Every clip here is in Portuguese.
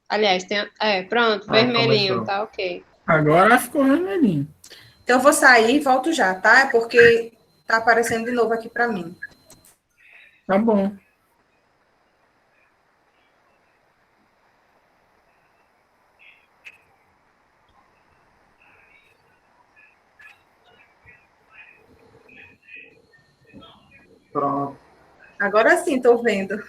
Aliás, pronto, vermelhinho, tá ok. Agora ficou vermelhinho. Então, eu vou sair e volto já, tá? É porque tá aparecendo de novo aqui para mim. Tá bom. Pronto. Agora sim, tô vendo.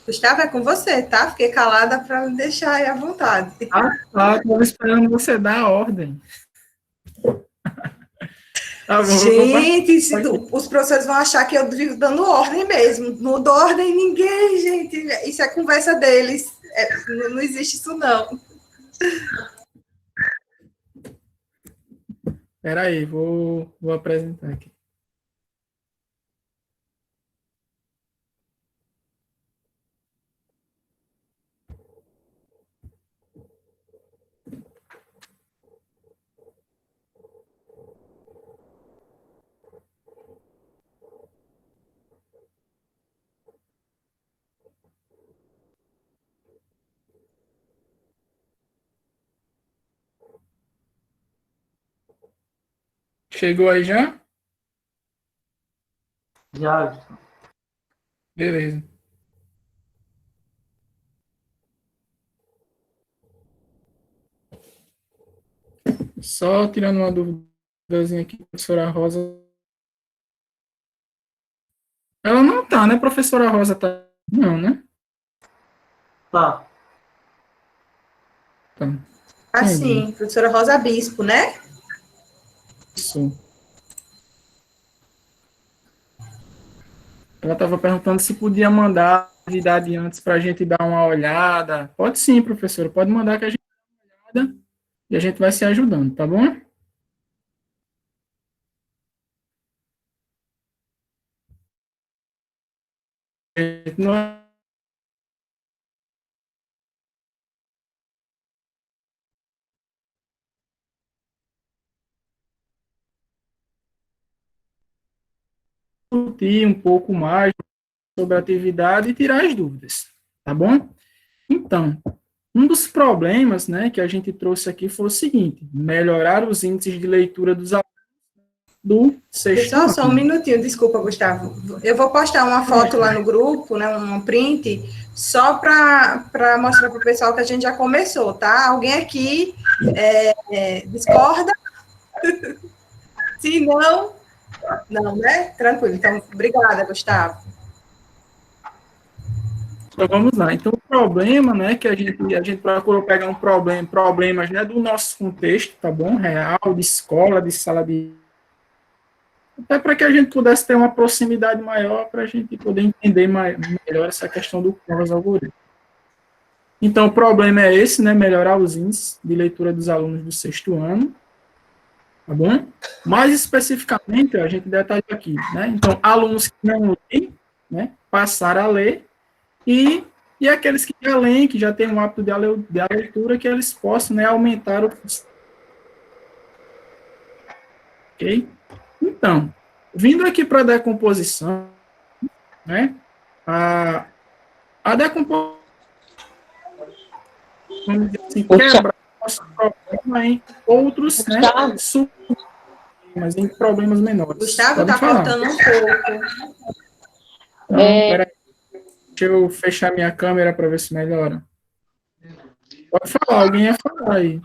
Gustavo, é com você, tá? Fiquei calada para me deixar aí à vontade. Tá, estava esperando você dar a ordem. Tá bom, Gente, os professores vão achar que eu vivo dando ordem mesmo. Não dou ordem em ninguém, gente. Isso é conversa deles. Não existe isso, não. Espera aí, vou apresentar aqui. Chegou aí já? Já. Beleza. Só tirando uma dúvidazinha aqui, professora Rosa. Ela não tá, né? Professora Rosa tá. Não, né? Tá. Tá. Assim, professora Rosa Bispo, né? Isso. Ela estava perguntando se podia mandar a atividade antes para a gente dar uma olhada. Pode sim, professora. Pode mandar que a gente dá uma olhada e a gente vai se ajudando, tá bom? Não é discutir um pouco mais sobre a atividade e tirar as dúvidas, tá bom? Então, um dos problemas, né, que a gente trouxe aqui foi o seguinte: melhorar os índices de leitura dos alunos do sexto Pessoal, só um ano. minutinho, desculpa, Gustavo. Eu vou postar uma foto lá no grupo, né, um print, só para mostrar para o pessoal que a gente já começou, tá? Alguém aqui discorda? Se não, não, né? Tranquilo. Então, obrigada, Gustavo. Então vamos lá. Então o problema, né, que a gente procurou pegar problemas, né, do nosso contexto, tá bom? Real, de escola, de sala de até para que a gente pudesse ter uma proximidade maior para a gente poder entender melhor essa questão do Canvas algoritmo. Então o problema é esse, né, melhorar os índices de leitura dos alunos do sexto ano, tá bom? Mais especificamente, a gente detalha aqui, né? Então alunos que não leem, né, passar a ler e aqueles que já leem, que já têm o hábito de leitura, que eles possam, né, aumentar o... Ok? Então, vindo aqui para a decomposição, né, a decomposição, vamos dizer assim, quebrar nosso problema em outros, né, mas em problemas menores. Gustavo, Pode tá falar. cortando um pouco. Não, peraí. Deixa eu fechar minha câmera para ver se melhora. Pode falar, alguém ia falar aí.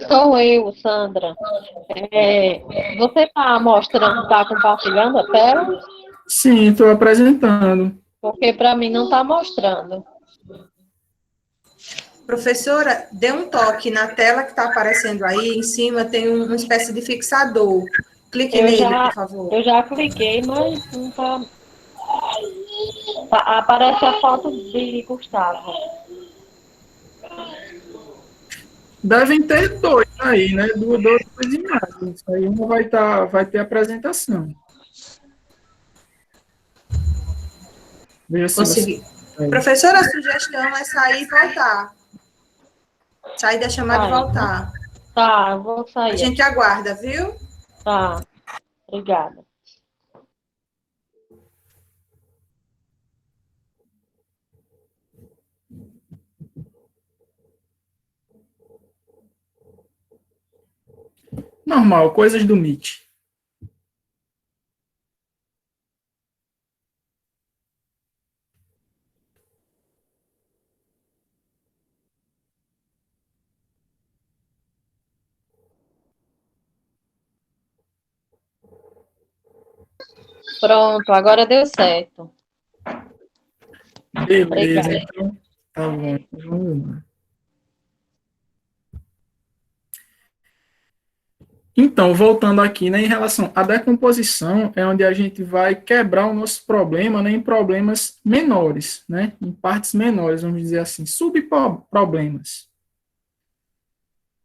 Sou eu, Sandra. Você está mostrando, está compartilhando a tela? Sim, estou apresentando. Porque para mim não está mostrando. Professora, dê um toque na tela que está aparecendo aí, em cima tem uma espécie de fixador. Clique nele, por favor. Eu já cliquei, mas não está. Aparece a foto de Gustavo. Devem ter dois aí, né? Duas imagens. Aí uma vai ter apresentação. Veja se Consegui. você... Professora, a sugestão é sair e voltar. Sair da chamada e voltar. Tá, eu vou sair. A gente aguarda, viu? Tá, obrigada. Normal, coisas do Meet. Pronto, agora deu certo. Beleza, Obrigada. então tá bom. Vamos lá. Então, voltando aqui, né, em relação à decomposição, é onde a gente vai quebrar o nosso problema, né, em problemas menores, né, em partes menores, vamos dizer assim, subproblemas.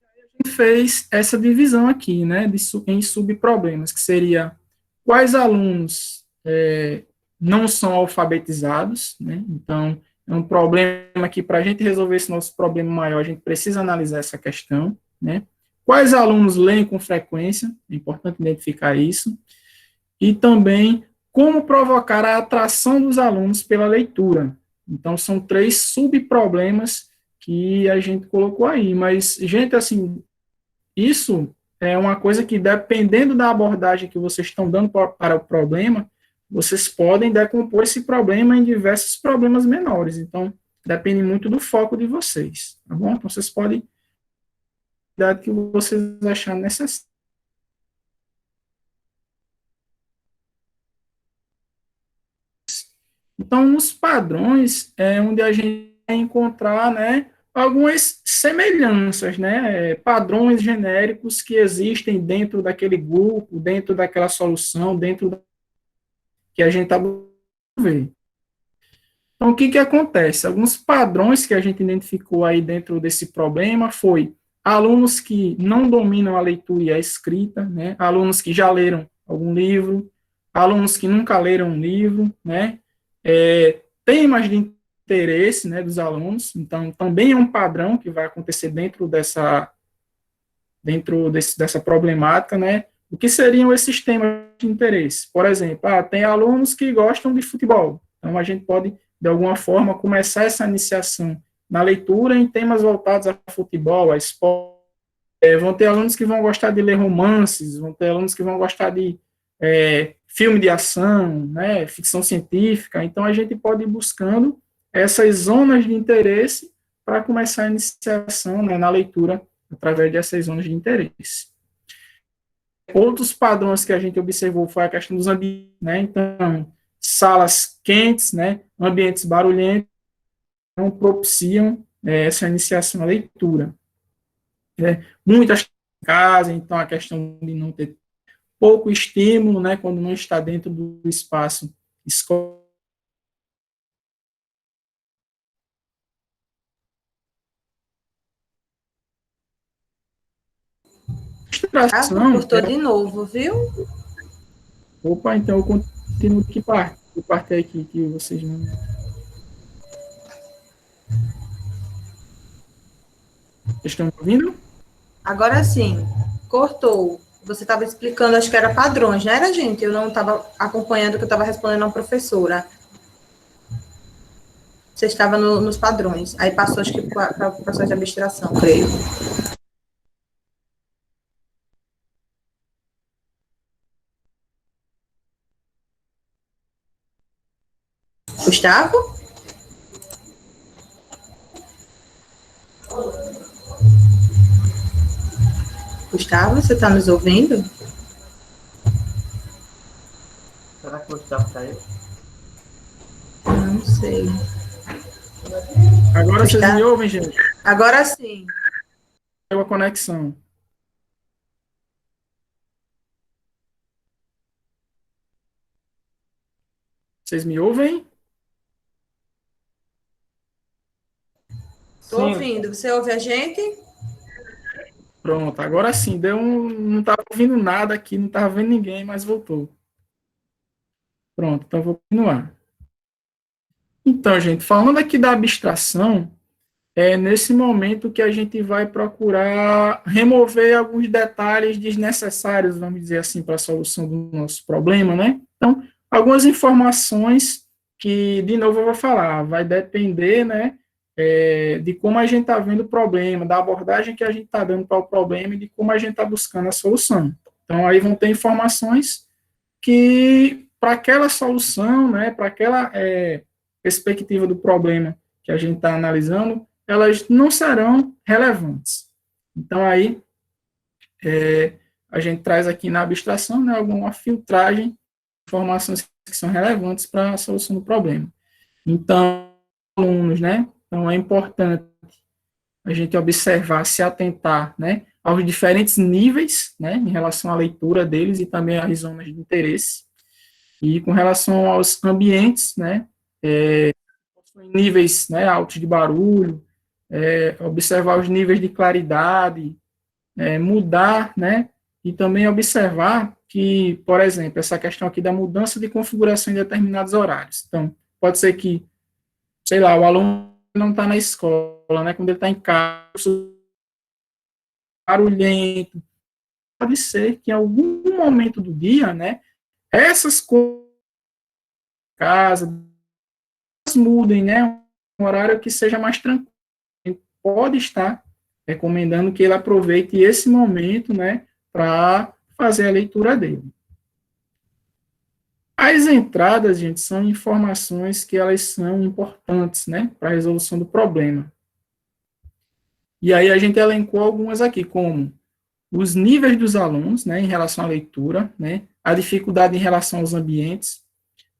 A gente fez essa divisão aqui, né, em subproblemas, que seria quais alunos não são alfabetizados, né, então é um problema que para a gente resolver esse nosso problema maior, a gente precisa analisar essa questão, né. Quais alunos leem com frequência? É importante identificar isso. E também como provocar a atração dos alunos pela leitura. Então, são 3 subproblemas que a gente colocou aí. Mas, gente, assim, isso é uma coisa que, dependendo da abordagem que vocês estão dando para o problema, vocês podem decompor esse problema em diversos problemas menores. Então, depende muito do foco de vocês, tá bom? Então, vocês podem que vocês acharem necessário. Então, nos padrões é onde a gente vai encontrar, né, algumas semelhanças, né, padrões genéricos que existem dentro daquele grupo, dentro daquela solução, dentro da que a gente está vendo. Então, o que que acontece? Alguns padrões que a gente identificou aí dentro desse problema foi alunos que não dominam a leitura e a escrita, né? Alunos que já leram algum livro, alunos que nunca leram um livro, né? Temas de interesse, né, dos alunos. Então, também é um padrão que vai acontecer dentro dessa problemática, né? O que seriam esses temas de interesse? Por exemplo, tem alunos que gostam de futebol. Então, a gente pode de alguma forma, começar essa iniciação na leitura em temas voltados a futebol, a esporte. Vão ter alunos que vão gostar de ler romances, vão ter alunos que vão gostar de filme de ação, né, ficção científica. Então, a gente pode ir buscando essas zonas de interesse para começar a iniciação, né, na leitura através dessas zonas de interesse. Outros padrões que a gente observou foi a questão dos ambientes, né, então, salas quentes, né, ambientes barulhentos, não propiciam essa iniciação à leitura. Muitas casas, então a questão de não ter pouco estímulo, né, quando não está dentro do espaço escolar. Cortou de novo, viu? Opa, então eu continuo que parte? Que parte é aqui que vocês não... Estão ouvindo? Agora sim, cortou. Você estava explicando, acho que era padrões, não era, gente? Eu não estava acompanhando, que eu estava respondendo a uma professora. Você estava nos padrões. Aí passou, acho que, para o processo de abstração, creio. Gustavo? Gustavo, você está nos ouvindo? Será que o Gustavo caiu? Não sei. Agora vocês Gustavo? me ouvem, gente? Agora sim. Caiu a conexão. Vocês me ouvem? Estou Sim. ouvindo. Você ouve a gente? Pronto, agora sim, não estava ouvindo nada aqui, não estava vendo ninguém, mas voltou. Pronto, então vou continuar. Então, gente, falando aqui da abstração, é nesse momento que a gente vai procurar remover alguns detalhes desnecessários, vamos dizer assim, para a solução do nosso problema, né? Então, algumas informações que, de novo, eu vou falar, vai depender, né, de como a gente está vendo o problema, da abordagem que a gente está dando para o problema e de como a gente está buscando a solução. Então, aí vão ter informações que, para aquela solução, né, para aquela perspectiva do problema que a gente está analisando, elas não serão relevantes. Então, aí, a gente traz aqui na abstração, né, alguma filtragem de informações que são relevantes para a solução do problema. Então, alunos, né, então é importante a gente observar, se atentar, né, aos diferentes níveis, né, em relação à leitura deles e também às zonas de interesse. E com relação aos ambientes, né, níveis, né, altos de barulho, observar os níveis de claridade, mudar, né, e também observar que, por exemplo, essa questão aqui da mudança de configuração em determinados horários. Então, pode ser que, sei lá, o aluno não está na escola, né, quando ele está em casa, barulhento, pode ser que em algum momento do dia, né, essas coisas casa mudem, né, um horário que seja mais tranquilo. Pode estar recomendando que ele aproveite esse momento, né, para fazer a leitura dele. As entradas, gente, são informações que elas são importantes, né, para a resolução do problema. E aí a gente elencou algumas aqui, como os níveis dos alunos, né, em relação à leitura, né, a dificuldade em relação aos ambientes,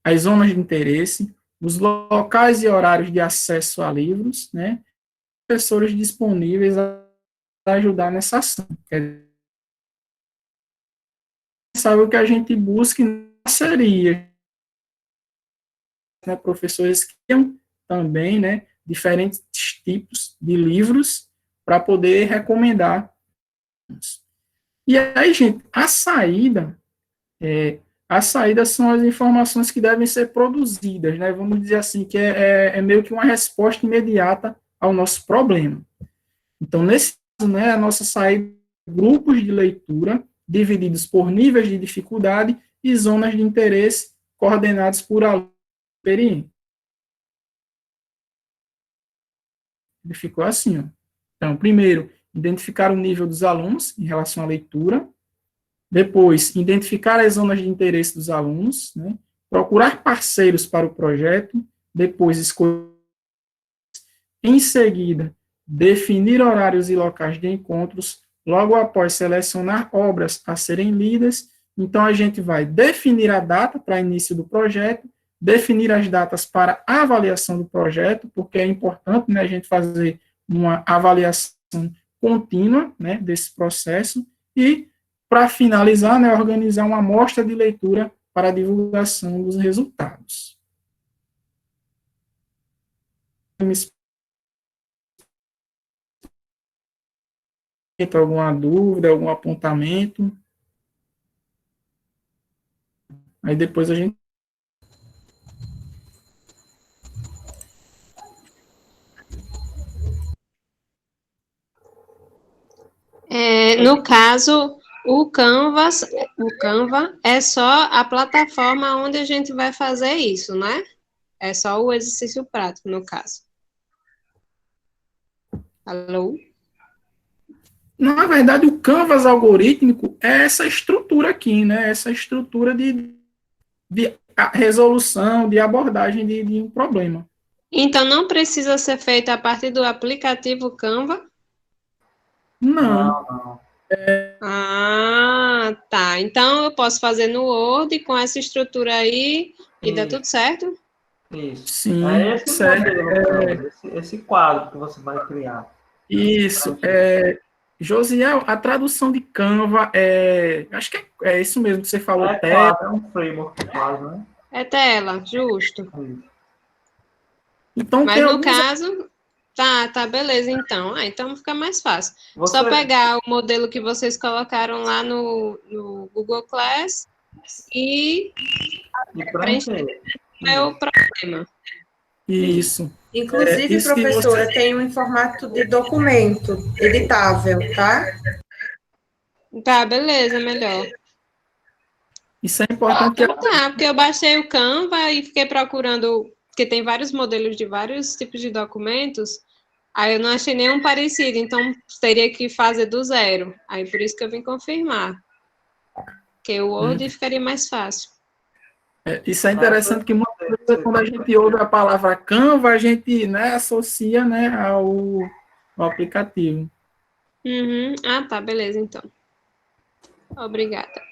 as zonas de interesse, os locais e horários de acesso a livros, né, professores disponíveis a ajudar nessa ação. Sabe o que a gente busca em parceria, né, professores que tenham também, né, diferentes tipos de livros para poder recomendar. E aí, gente, a saída são as informações que devem ser produzidas, né? Vamos dizer assim, que é meio que uma resposta imediata ao nosso problema. Então, nesse caso, né, a nossa saída, grupos de leitura divididos por níveis de dificuldade e zonas de interesse coordenados por alunos experientes. Ele ficou assim, ó. Então, primeiro, identificar o nível dos alunos em relação à leitura. Depois, identificar as zonas de interesse dos alunos, né? Procurar parceiros para o projeto. Depois, escolher. Em seguida, definir horários e locais de encontros. Logo após, selecionar obras a serem lidas. Então, a gente vai definir a data para início do projeto, definir as datas para avaliação do projeto, porque é importante, né, a gente fazer uma avaliação contínua, né, desse processo, e, para finalizar, né, organizar uma amostra de leitura para a divulgação dos resultados. Alguma dúvida, algum apontamento? Aí depois a gente... No caso, o Canva é só a plataforma onde a gente vai fazer isso, né? É só o exercício prático, no caso. Alô? Na verdade, o Canvas algorítmico é essa estrutura aqui, né? Essa estrutura de resolução, de abordagem de um problema. Então, não precisa ser feito a partir do aplicativo Canva? Não. Não. Ah, tá. Então, eu posso fazer no Word com essa estrutura aí e dá Isso, tudo certo? isso. Sim, É esse certo. modelo, Canva, esse quadro que você vai criar. Isso. Josiel, a tradução de Canva acho que é isso mesmo que você falou, É tela. quadro, é um framework quadro, né? É tela, justo. Isso. Então tem Mas no alguns. caso, tá, beleza, então. Ah, então fica mais fácil. Só Você, pegar o modelo que vocês colocaram lá no Google Class e e preencher preencher. o meu Isso. problema. Isso. Inclusive, Isso que você. professora, tem um em formato de documento editável, tá? Tá, beleza, melhor. Isso é importante que Então tá, porque eu baixei o Canva e fiquei procurando, porque tem vários modelos de vários tipos de documentos, aí eu não achei nenhum parecido, então teria que fazer do zero. Aí por isso que eu vim confirmar, que o Word ficaria mais fácil. isso é interessante que muitas vezes quando a gente ouve a palavra Canva, a gente, né, associa, né, ao aplicativo. Uhum. Ah, tá, beleza, então. Obrigada.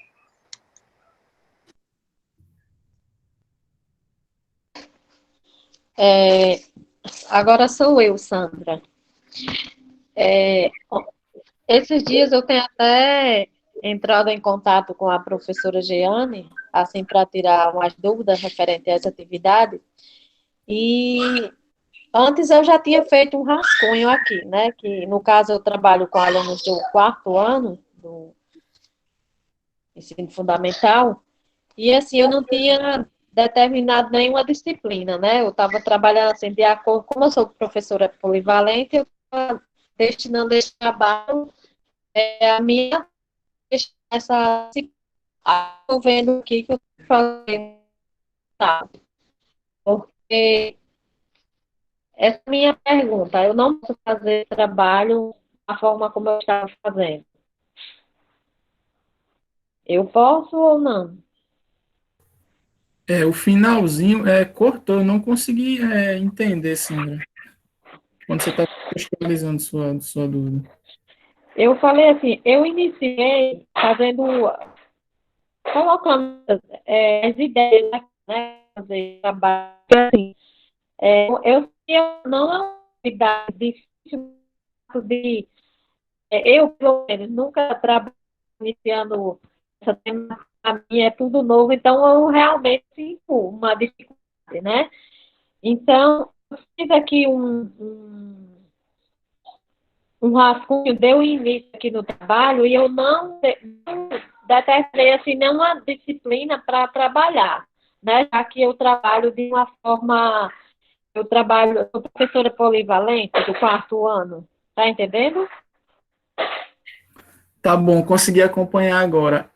Agora sou eu, Sandra. Esses dias eu tenho até entrado em contato com a professora Jeane, assim, para tirar umas dúvidas referentes a essa atividade. E antes eu já tinha feito um rascunho aqui, né? Que no caso eu trabalho com alunos do quarto ano do ensino fundamental, e assim eu não tinha determinado nenhuma disciplina, né? Eu estava trabalhando assim de acordo, como eu sou professora polivalente, eu estava destinando esse trabalho a minha essa estou vendo o que eu estou fazendo, tá? Porque essa é a minha pergunta. Eu não posso fazer trabalho da forma como eu estava fazendo. Eu posso ou não? O finalzinho cortou, eu não consegui entender, Sandra, quando você está contextualizando sua dúvida. Eu falei assim, eu iniciei fazendo, colocando as ideias, né? Fazer trabalho, assim, eu não é uma atividade difícil de eu, pelo menos, nunca trabalhei iniciando essa temática, para mim é tudo novo, então eu realmente sinto uma dificuldade, né? Então, eu fiz aqui um rascunho, deu início aqui no trabalho e eu não determinei assim, nenhuma disciplina para trabalhar, né? Já que eu trabalho de uma forma, eu sou professora polivalente do quarto ano, tá entendendo? Tá bom, consegui acompanhar agora.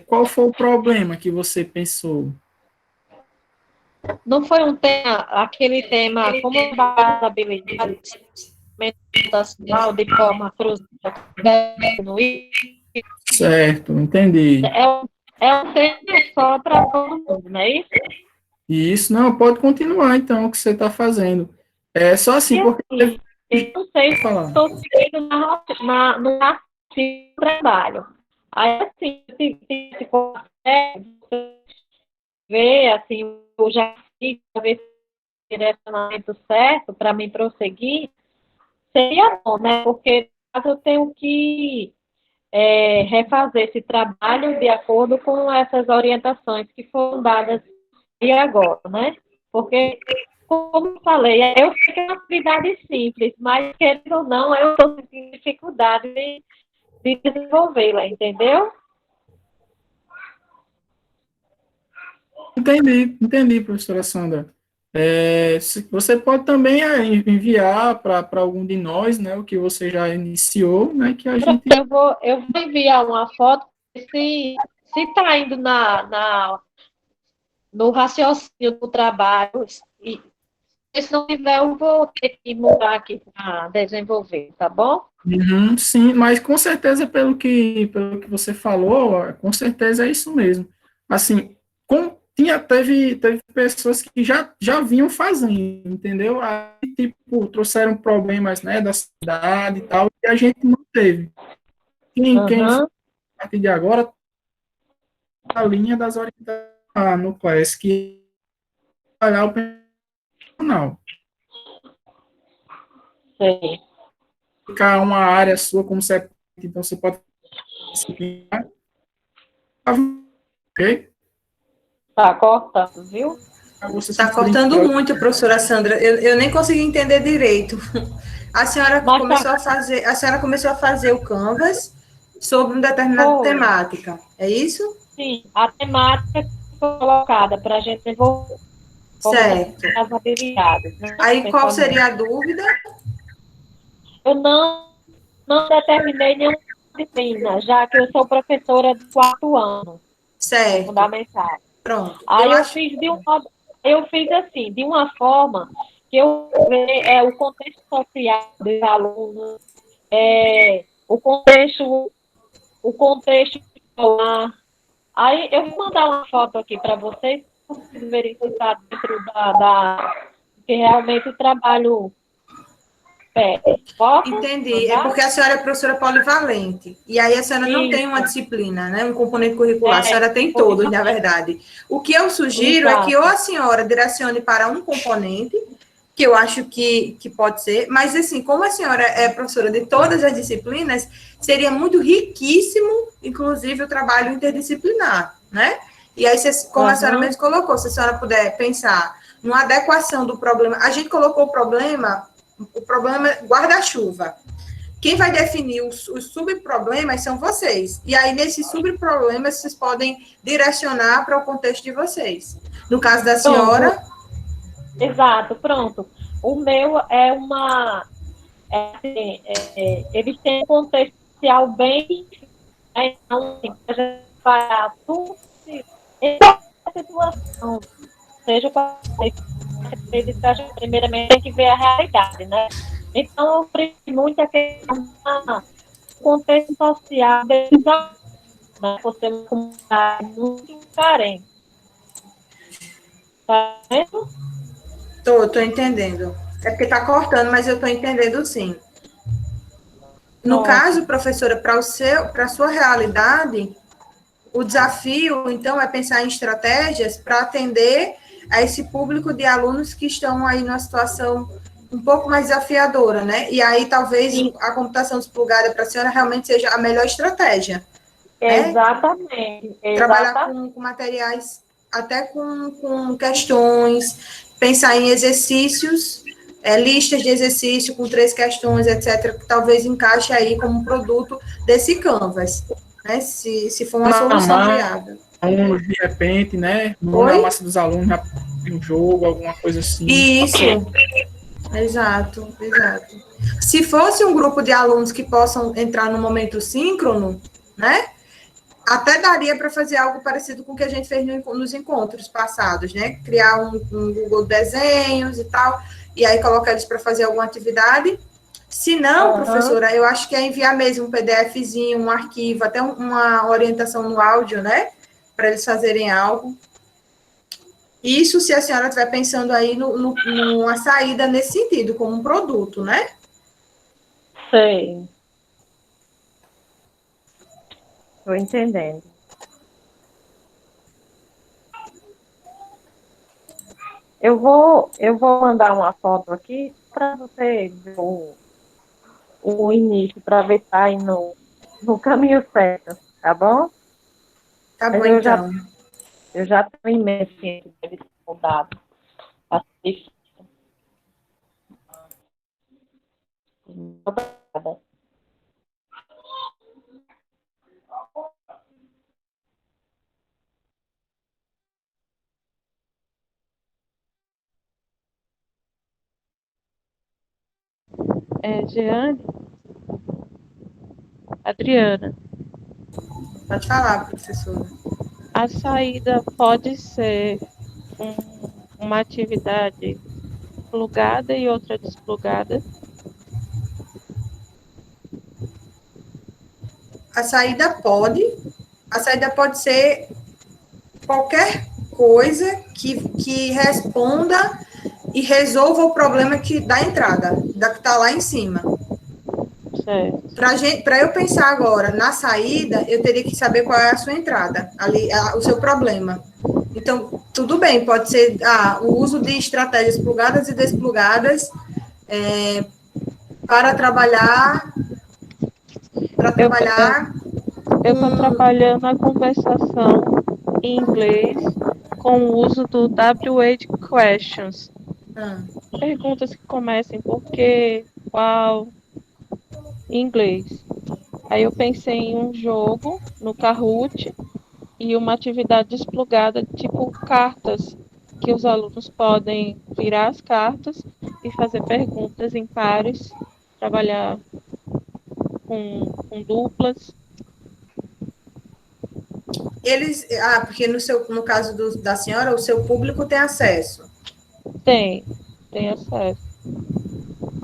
Qual foi o problema que você pensou? Não foi um tema, aquele tema, como trabalhar as habilidades mental de forma cruzada, Certo, entendi. é um tema só para todo mundo, não é isso? E isso não pode continuar, então, o que você está fazendo. É só assim, E porque. assim, eu não sei se Falar. estou seguindo no raciocínio do trabalho. Aí, assim, se consegue ver, assim, eu já fiz, para ver se o direcionamento certo para mim prosseguir, seria bom, né? Porque eu tenho que refazer esse trabalho de acordo com essas orientações que foram dadas e agora, né? Porque, como eu falei, eu sei que é uma atividade simples, mas, querendo ou não, eu estou tendo dificuldade de desenvolvê-la, entendeu? Entendi, professora Sandra. Você pode também enviar para algum de nós, né, o que você já iniciou, né, que a gente. Eu vou enviar uma foto se está indo no raciocínio do trabalho. E se não tiver, eu vou ter que mudar aqui para desenvolver, tá bom? Uhum, sim, mas com certeza, pelo que você falou, com certeza é isso mesmo. Assim, teve pessoas que já vinham fazendo, entendeu? Aí, tipo, trouxeram problemas, né, da cidade e tal, e a gente não teve. Quem Aham, a partir de agora, a linha das orientações no CLES, que é olhar o penal. sei. Ficar uma área sua como você é, então você pode disciplinar, ok? Tá cortando, viu? Você Está se for cortando muito, professora Sandra. Eu nem consegui entender direito. Mas tá, A senhora começou a fazer o Canvas sobre uma determinada foi. temática. É isso? Sim, a temática que foi colocada para a gente desenvolver como Certo. as habilidades, né? Aí qual Principalmente. seria a dúvida? Eu não determinei nenhuma disciplina, já que eu sou professora de 4 anos, do Certo. fundamental. Pronto. Eu Aí acho. eu fiz assim, de uma forma que eu o contexto social dos alunos, o contexto escolar. Aí eu vou mandar uma foto aqui para vocês, para vocês verem se está dentro que realmente o trabalho pede. Posso Entendi. É mandar? porque a senhora é professora polivalente. E aí a senhora não tem uma Isso, disciplina, né? Um componente curricular. A senhora tem todos, na polivalente. verdade. O que eu sugiro é que ou Exato. a senhora direcione para um componente, que eu acho que pode ser, mas assim, como a senhora é professora de todas as disciplinas, seria muito riquíssimo, inclusive, o trabalho interdisciplinar, né? E aí, como a senhora Aham. mesmo colocou, se a senhora puder pensar numa adequação do problema, a gente colocou o problema guarda-chuva. Quem vai definir os subproblemas são vocês. E aí, nesses subproblemas, vocês podem direcionar para o contexto de vocês. No caso da Pronto, senhora, exato, pronto. O meu é assim, eles têm um contexto social bem, né? Então, assim, a gente vai tudo, essa situação, seja qual seja, a gente primeiramente tem que ver a realidade, né? Então, eu prefiro muito a questão do contexto social deles, né? Por ser uma comunidade muito carente, tá vendo? tô entendendo. É porque está cortando, mas eu estou entendendo sim. No Pronto. caso, professora, para a sua realidade, o desafio, então, é pensar em estratégias para atender a esse público de alunos que estão aí numa situação um pouco mais desafiadora, né? E aí, talvez, Sim, a computação desplugada para a senhora realmente seja a melhor estratégia, né? exatamente, Trabalhar exatamente. com materiais, até com questões, pensar em exercícios, listas de exercício com 3 questões, etc., que talvez encaixe aí como um produto desse Canvas, né? Se for uma solução amar viável. alunos, de repente, né? Mão na Oi? massa dos alunos, já um jogo, alguma coisa assim. Isso, exato, exato. Se fosse um grupo de alunos que possam entrar no momento síncrono, né? Até daria para fazer algo parecido com o que a gente fez nos encontros passados, né? Criar um Google Desenhos e tal, e aí colocar eles para fazer alguma atividade. Se não, Aham. professora, eu acho que é enviar mesmo um PDFzinho, um arquivo, até uma orientação no áudio, né? Para eles fazerem algo. Isso se a senhora estiver pensando aí numa saída nesse sentido, como um produto, né? Sei, estou entendendo. Eu vou mandar uma foto aqui para você ver o início, para ver se está aí no caminho certo, tá bom? Tá Mas bom, então. eu já tenho em mente que deve ser mudado. Assista. Jeane, Adriana, Pode falar, professora. a saída pode ser uma atividade plugada e outra desplugada. A saída pode ser qualquer coisa que responda e resolva o problema da entrada, da que está lá em cima. Certo. Para eu pensar agora na saída, eu teria que saber qual é a sua entrada, ali, o seu problema. Então, tudo bem, pode ser o uso de estratégias plugadas e desplugadas para trabalhar Eu estou trabalhando a conversação em inglês com o uso do WH questions. Perguntas que comecem por quê, qual, em inglês. Aí eu pensei em um jogo no Kahoot e uma atividade desplugada, tipo cartas, que os alunos podem virar as cartas e fazer perguntas em pares, trabalhar com duplas. Porque no caso da senhora, o seu público tem acesso. Tem acesso.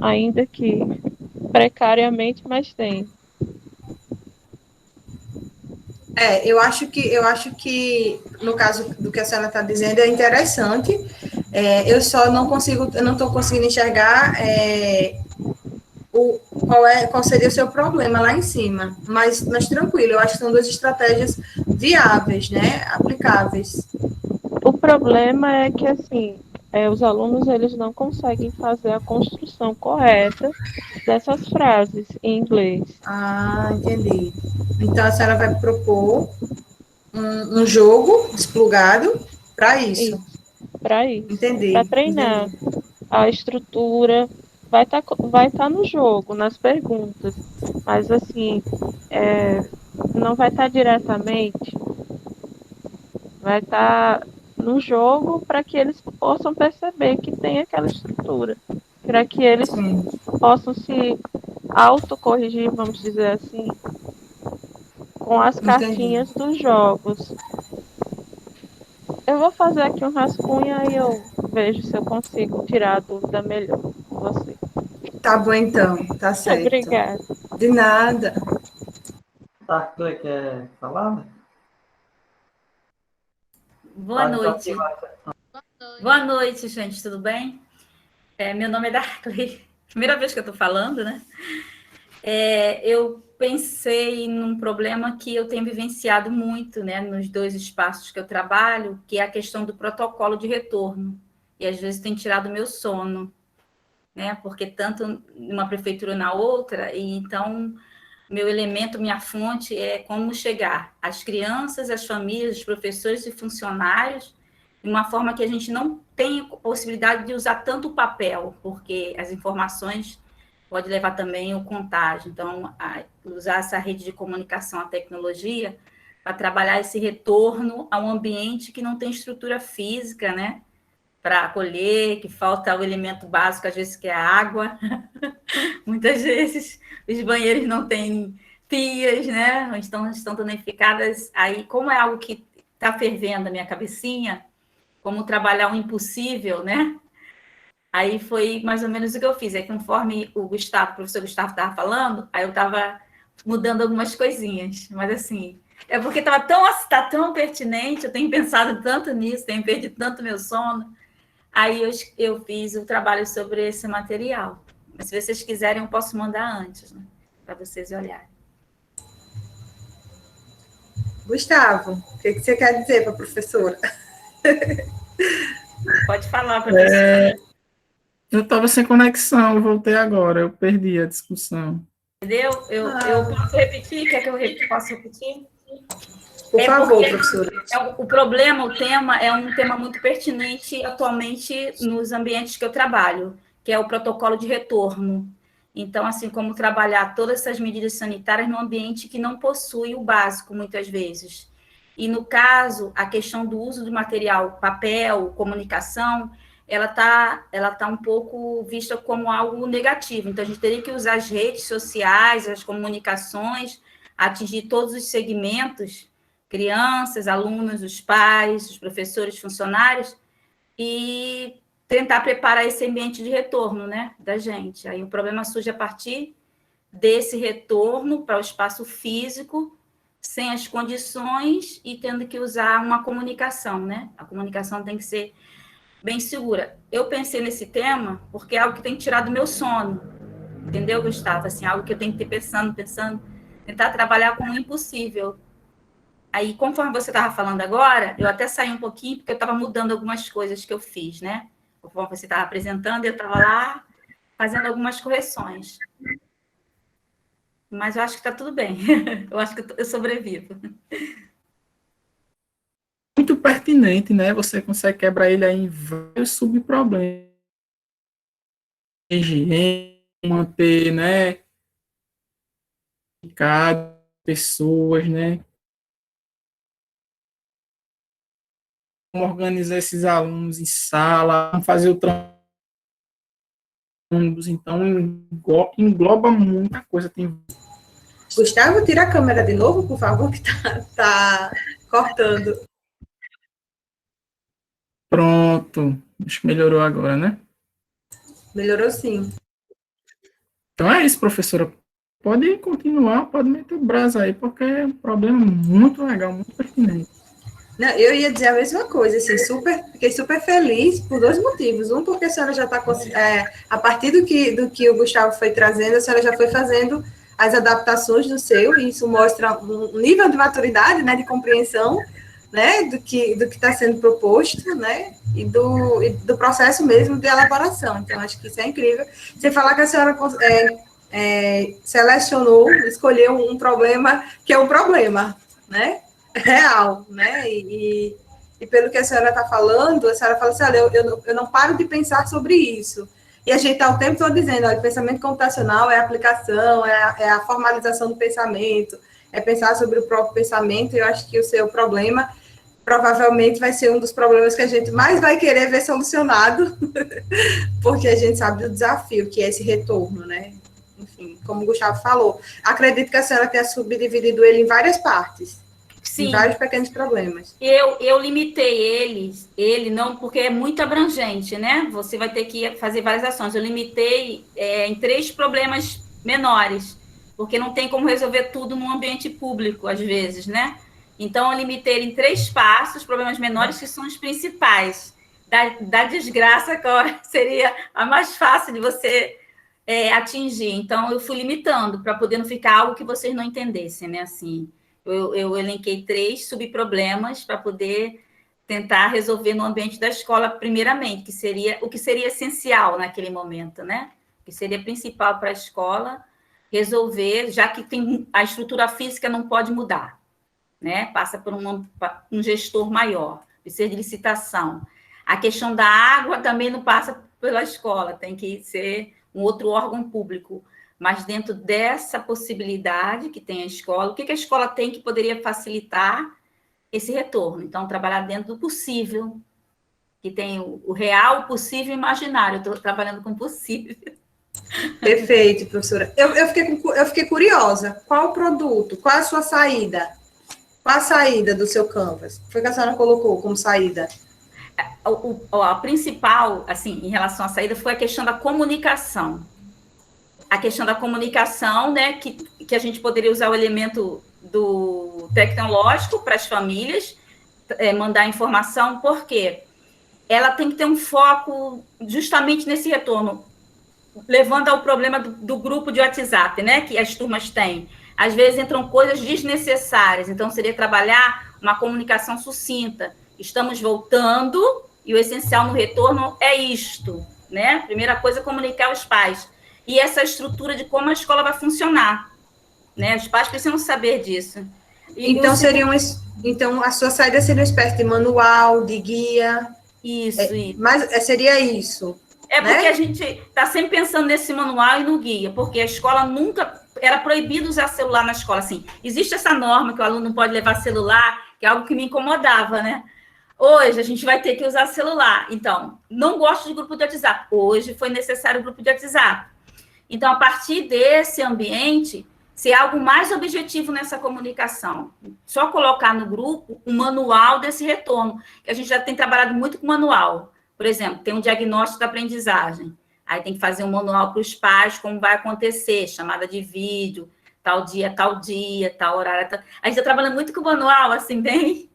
Ainda que precariamente, mas tem. Eu acho que no caso do que a senhora está dizendo é interessante. Eu não estou conseguindo enxergar qual seria o seu problema lá em cima. Mas tranquilo, eu acho que são duas estratégias viáveis, né? Aplicáveis. O problema é que, assim, os alunos eles não conseguem fazer a construção correta dessas frases em inglês. Entendi. Então, a senhora vai propor um jogo desplugado para isso. Para isso. Entendi. Para treinar a estrutura. Vai tá no jogo, nas perguntas. Mas, assim, não vai estar diretamente. Vai estar no jogo para que eles possam perceber que tem aquela estrutura. Para que eles possam se autocorrigir, vamos dizer assim, com as cartinhas dos jogos. Eu vou fazer aqui um rascunho e eu vejo se eu consigo tirar a dúvida melhor com você. Tá bom, então. Tá certo. Obrigada. De nada. Arthur, quer falar? Boa noite. Boa noite, gente. Tudo bem? Meu nome é Darkley. Primeira vez que eu estou falando, né? Eu pensei num problema que eu tenho vivenciado muito, né, nos 2 espaços que eu trabalho, que é a questão do protocolo de retorno. E às vezes tem tirado o meu sono, né? Porque tanto numa prefeitura na outra, e então meu elemento, minha fonte é como chegar às crianças, às famílias, os professores e funcionários de uma forma que a gente não tem possibilidade de usar tanto o papel, porque as informações pode levar também o contágio. Então, usar essa rede de comunicação, a tecnologia, para trabalhar esse retorno a um ambiente que não tem estrutura física, né? Para acolher, que falta o elemento básico, às vezes, que é a água. Muitas vezes os banheiros não têm pias, né? Ou estão danificadas. Aí, como é algo que está fervendo na minha cabecinha, como trabalhar o impossível, né? Aí foi mais ou menos o que eu fiz. Aí, conforme o professor Gustavo estava falando, aí eu estava mudando algumas coisinhas. Mas, assim, é porque tá tão pertinente, eu tenho pensado tanto nisso, tenho perdido tanto meu sono. Aí eu fiz o trabalho sobre esse material. Mas se vocês quiserem, eu posso mandar antes, né? Para vocês olharem. Gustavo, o que você quer dizer para a professora? Pode falar, professora. Eu estava sem conexão, eu voltei agora, eu perdi a discussão. Entendeu? Eu posso repetir? Quer que eu possa repetir? Por favor, professora. O problema, o tema, é um tema muito pertinente atualmente nos ambientes que eu trabalho, que é o protocolo de retorno. Então, assim, como trabalhar todas essas medidas sanitárias num ambiente que não possui o básico, muitas vezes. E, no caso, a questão do uso do material papel, comunicação, ela tá um pouco vista como algo negativo. Então, a gente teria que usar as redes sociais, as comunicações, atingir todos os segmentos, crianças, alunos, os pais, os professores, funcionários, e tentar preparar esse ambiente de retorno, né, da gente. Aí o problema surge a partir desse retorno para o espaço físico, sem as condições e tendo que usar uma comunicação, né? A comunicação tem que ser bem segura. Eu pensei nesse tema porque é algo que tem tirado o meu sono, entendeu, Gustavo? Assim, algo que eu tenho que ter pensando, tentar trabalhar como impossível. Aí, conforme você estava falando agora, eu até saí um pouquinho, porque eu estava mudando algumas coisas que eu fiz, né? Conforme você estava apresentando, eu estava lá fazendo algumas correções. Mas eu acho que está tudo bem. Eu acho que eu sobrevivo. Muito pertinente, né? Você consegue quebrar ele aí em vários subproblemas. Higiene, manter, né? Cada pessoas, né? Como organizar esses alunos em sala, como fazer o ônibus, então engloba muita coisa. Tem... Gustavo, tira a câmera de novo, por favor, que tá cortando. Pronto, acho que melhorou agora, né? Melhorou sim. Então é isso, professora. Pode continuar, pode meter o braço aí, porque é um problema muito legal, muito pertinente. Não, eu ia dizer a mesma coisa, assim, fiquei super feliz por dois motivos. Um, porque a senhora já está, a partir do que o Gustavo foi trazendo, a senhora já foi fazendo as adaptações do seu, e isso mostra um nível de maturidade, né, de compreensão, né, do que está sendo proposto, né, e do processo mesmo de elaboração. Então, acho que isso é incrível. Sem falar que a senhora selecionou, escolheu um problema que é um problema, né, real, né? E pelo que a senhora está falando, a senhora fala assim, olha, eu não paro de pensar sobre isso. E a gente está o tempo todo dizendo, olha, pensamento computacional é a aplicação, é a formalização do pensamento, é pensar sobre o próprio pensamento, e eu acho que o seu problema provavelmente vai ser um dos problemas que a gente mais vai querer ver solucionado, porque a gente sabe do desafio que é esse retorno, né? Enfim, como o Gustavo falou, acredito que a senhora tenha subdividido ele em várias partes. Sim. Vários pequenos problemas. Eu limitei ele não, porque é muito abrangente, né? Você vai ter que fazer várias ações. Eu limitei em 3 problemas menores, porque não tem como resolver tudo num ambiente público, às vezes, né? Então, eu limitei ele em 3 passos, problemas menores, que são os principais. Da desgraça, qual seria a mais fácil de você atingir. Então, eu fui limitando, para poder não ficar algo que vocês não entendessem, né? Assim... Eu elenquei 3 subproblemas para poder tentar resolver no ambiente da escola, primeiramente, o que seria essencial naquele momento, né? O que seria principal para a escola resolver, já que a estrutura física não pode mudar, né? Passa por um gestor maior, precisa de licitação. A questão da água também não passa pela escola, tem que ser um outro órgão público. Mas dentro dessa possibilidade que tem a escola, o que a escola tem que poderia facilitar esse retorno? Então, trabalhar dentro do possível, que tem o real, o possível e o imaginário. Eu estou trabalhando com possível. Perfeito, professora. Eu fiquei curiosa. Qual o produto? Qual a sua saída? Qual a saída do seu Canvas? O que foi que a senhora colocou como saída? A principal, assim, em relação à saída, foi a questão da comunicação. A questão da comunicação, né, que a gente poderia usar o elemento do tecnológico para as famílias, mandar informação, porque ela tem que ter um foco justamente nesse retorno, levando ao problema do grupo de WhatsApp, né, que as turmas têm. Às vezes entram coisas desnecessárias, então seria trabalhar uma comunicação sucinta. Estamos voltando e o essencial no retorno é isto, né? Primeira coisa, comunicar aos pais. E essa estrutura de como a escola vai funcionar, né? Os pais precisam saber disso. Então, a sua saída seria uma espécie de manual, de guia. Isso. Mas seria isso. Porque a gente está sempre pensando nesse manual e no guia, porque a escola nunca... Era proibido usar celular na escola, assim. Existe essa norma que o aluno não pode levar celular, que é algo que me incomodava, né? Hoje, a gente vai ter que usar celular. Então, não gosto de grupo de WhatsApp. Hoje foi necessário o grupo de WhatsApp. Então, a partir desse ambiente, ser algo mais objetivo nessa comunicação. Só colocar no grupo um manual desse retorno, que a gente já tem trabalhado muito com manual. Por exemplo, tem um diagnóstico da aprendizagem. Aí tem que fazer um manual para os pais, como vai acontecer, chamada de vídeo, tal dia, tal horário. Tal... A gente está trabalhando muito com o manual, assim, bem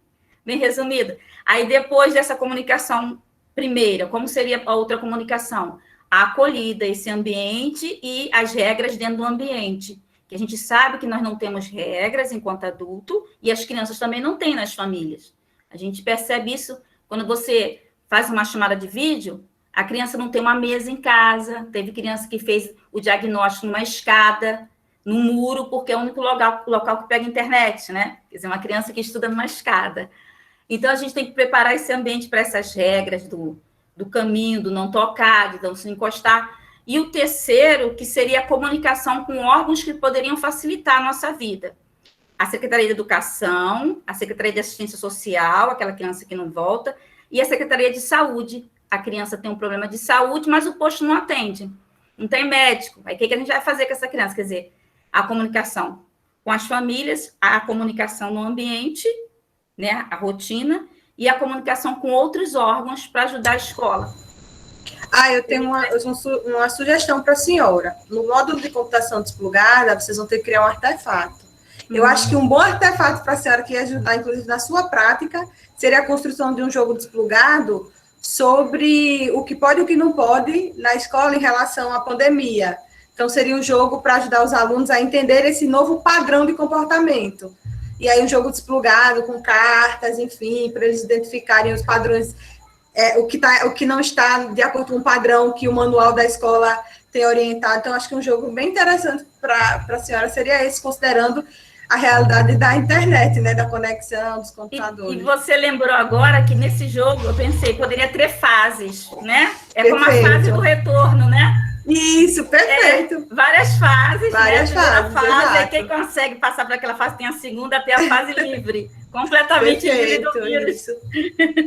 resumido. Aí, depois dessa comunicação primeira, como seria a outra comunicação? A acolhida, esse ambiente e as regras dentro do ambiente. Que a gente sabe que nós não temos regras enquanto adulto e as crianças também não têm nas famílias. A gente percebe isso quando você faz uma chamada de vídeo, a criança não tem uma mesa em casa, teve criança que fez o diagnóstico numa escada, no muro, porque é o único local que pega internet, né? Quer dizer, uma criança que estuda numa escada. Então, a gente tem que preparar esse ambiente para essas regras do caminho, do não tocar, de não se encostar. E o terceiro, que seria a comunicação com órgãos que poderiam facilitar a nossa vida. A Secretaria de Educação, a Secretaria de Assistência Social, aquela criança que não volta, e a Secretaria de Saúde. A criança tem um problema de saúde, mas o posto não atende. Não tem médico. Aí, o que a gente vai fazer com essa criança? Quer dizer, a comunicação com as famílias, a comunicação no ambiente, né, a rotina, e a comunicação com outros órgãos para ajudar a escola. Eu tenho uma sugestão para a senhora. No módulo de computação desplugada, vocês vão ter que criar um artefato. Eu acho que um bom artefato para a senhora que ia ajudar, inclusive, na sua prática, seria a construção de um jogo desplugado sobre o que pode e o que não pode na escola em relação à pandemia. Então, seria um jogo para ajudar os alunos a entender esse novo padrão de comportamento. E aí, um jogo desplugado, com cartas, enfim, para eles identificarem os padrões, o que não está de acordo com o padrão que o manual da escola tem orientado. Então, acho que um jogo bem interessante para a senhora seria esse, considerando a realidade da internet, né, da conexão dos computadores. E você lembrou agora que nesse jogo, eu pensei, poderia ter fases, né? É Perfeito. Como a fase do retorno, né? Isso, perfeito. Várias fases, várias né? fases, fase, quem consegue passar para aquela fase tem a segunda até a fase livre. Completamente livre do vírus. Isso.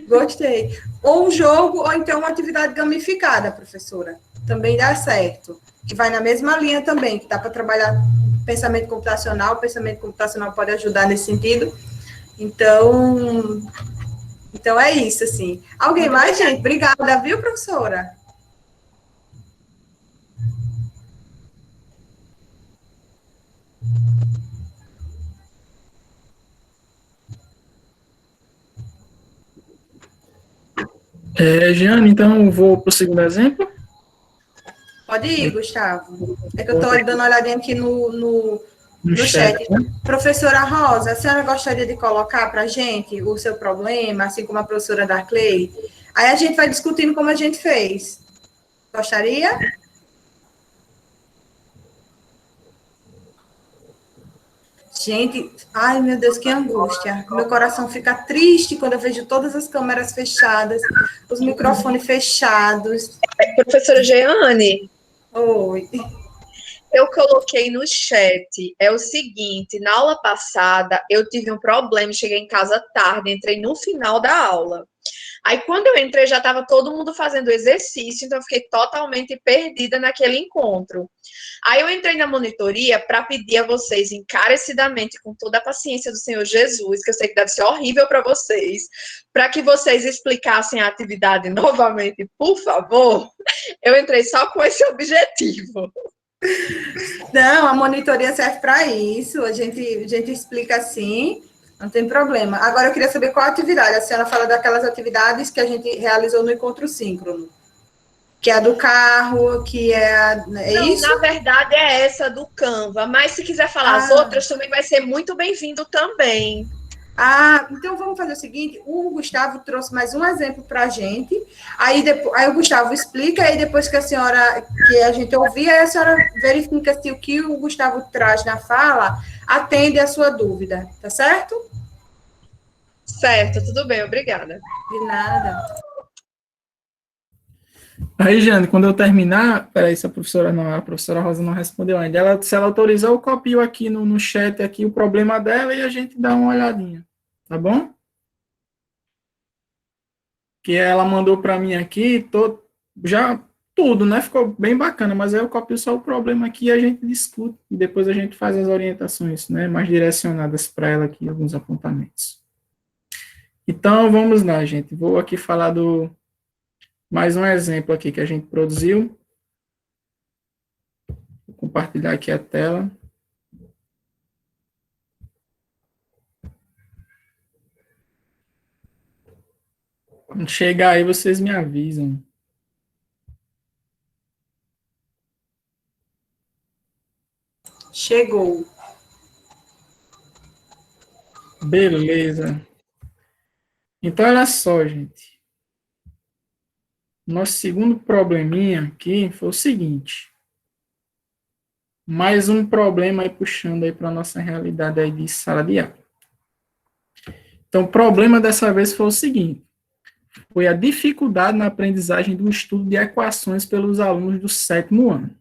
Gostei. Ou um jogo, ou então uma atividade gamificada, professora. Também dá certo. Que vai na mesma linha também, que dá para trabalhar pensamento computacional. O pensamento computacional pode ajudar nesse sentido. Então é isso, assim. Alguém mais, gente? Obrigada, viu, professora? Jeane, então vou para o segundo exemplo. Pode ir, Gustavo. É que eu estou dando uma olhadinha aqui no chat. Né? Professora Rosa, a senhora gostaria de colocar para a gente o seu problema, assim como a professora Darclay? Aí a gente vai discutindo como a gente fez. Gostaria? Gente, ai meu Deus, que angústia. Meu coração fica triste quando eu vejo todas as câmeras fechadas, os microfones fechados. Professora Jeane, Oi. eu coloquei no chat, é o seguinte, na aula passada eu tive um problema, cheguei em casa tarde, entrei no final da aula. Aí, quando eu entrei, já estava todo mundo fazendo exercício, então eu fiquei totalmente perdida naquele encontro. Aí, eu entrei na monitoria para pedir a vocês, encarecidamente, com toda a paciência do Senhor Jesus, que eu sei que deve ser horrível para vocês, para que vocês explicassem a atividade novamente, por favor. Eu entrei só com esse objetivo. Não, a monitoria serve para isso, a gente explica assim, não tem problema. Agora, eu queria saber qual atividade. A senhora fala daquelas atividades que a gente realizou no encontro síncrono, que é a do carro, que é Não, isso? na verdade, é essa do Canva, mas se quiser falar as outras, também vai ser muito bem-vindo também. Então vamos fazer o seguinte, o Gustavo trouxe mais um exemplo para a gente, aí o Gustavo explica, aí depois que a gente ouvir, aí a senhora verifica se o que o Gustavo traz na fala atende a sua dúvida, tá certo? Certo, tudo bem, obrigada. De nada. Aí, Jeane, quando eu terminar, peraí, se a professora Rosa não respondeu ainda, se ela autorizar, eu copio aqui no chat aqui o problema dela e a gente dá uma olhadinha, tá bom? Que ela mandou para mim aqui, já tudo, né? Ficou bem bacana, mas aí eu copio só o problema aqui e a gente discute, e depois a gente faz as orientações, né, mais direcionadas para ela aqui, alguns apontamentos. Então, vamos lá, gente. Vou aqui falar mais um exemplo aqui que a gente produziu. Vou compartilhar aqui a tela. Quando chegar aí, vocês me avisam. Chegou. Beleza. Então, olha só, gente. Nosso segundo probleminha aqui foi o seguinte. Mais um problema aí puxando aí para a nossa realidade aí de sala de aula. Então, o problema dessa vez foi o seguinte. Foi a dificuldade na aprendizagem do estudo de equações pelos alunos do 7º ano.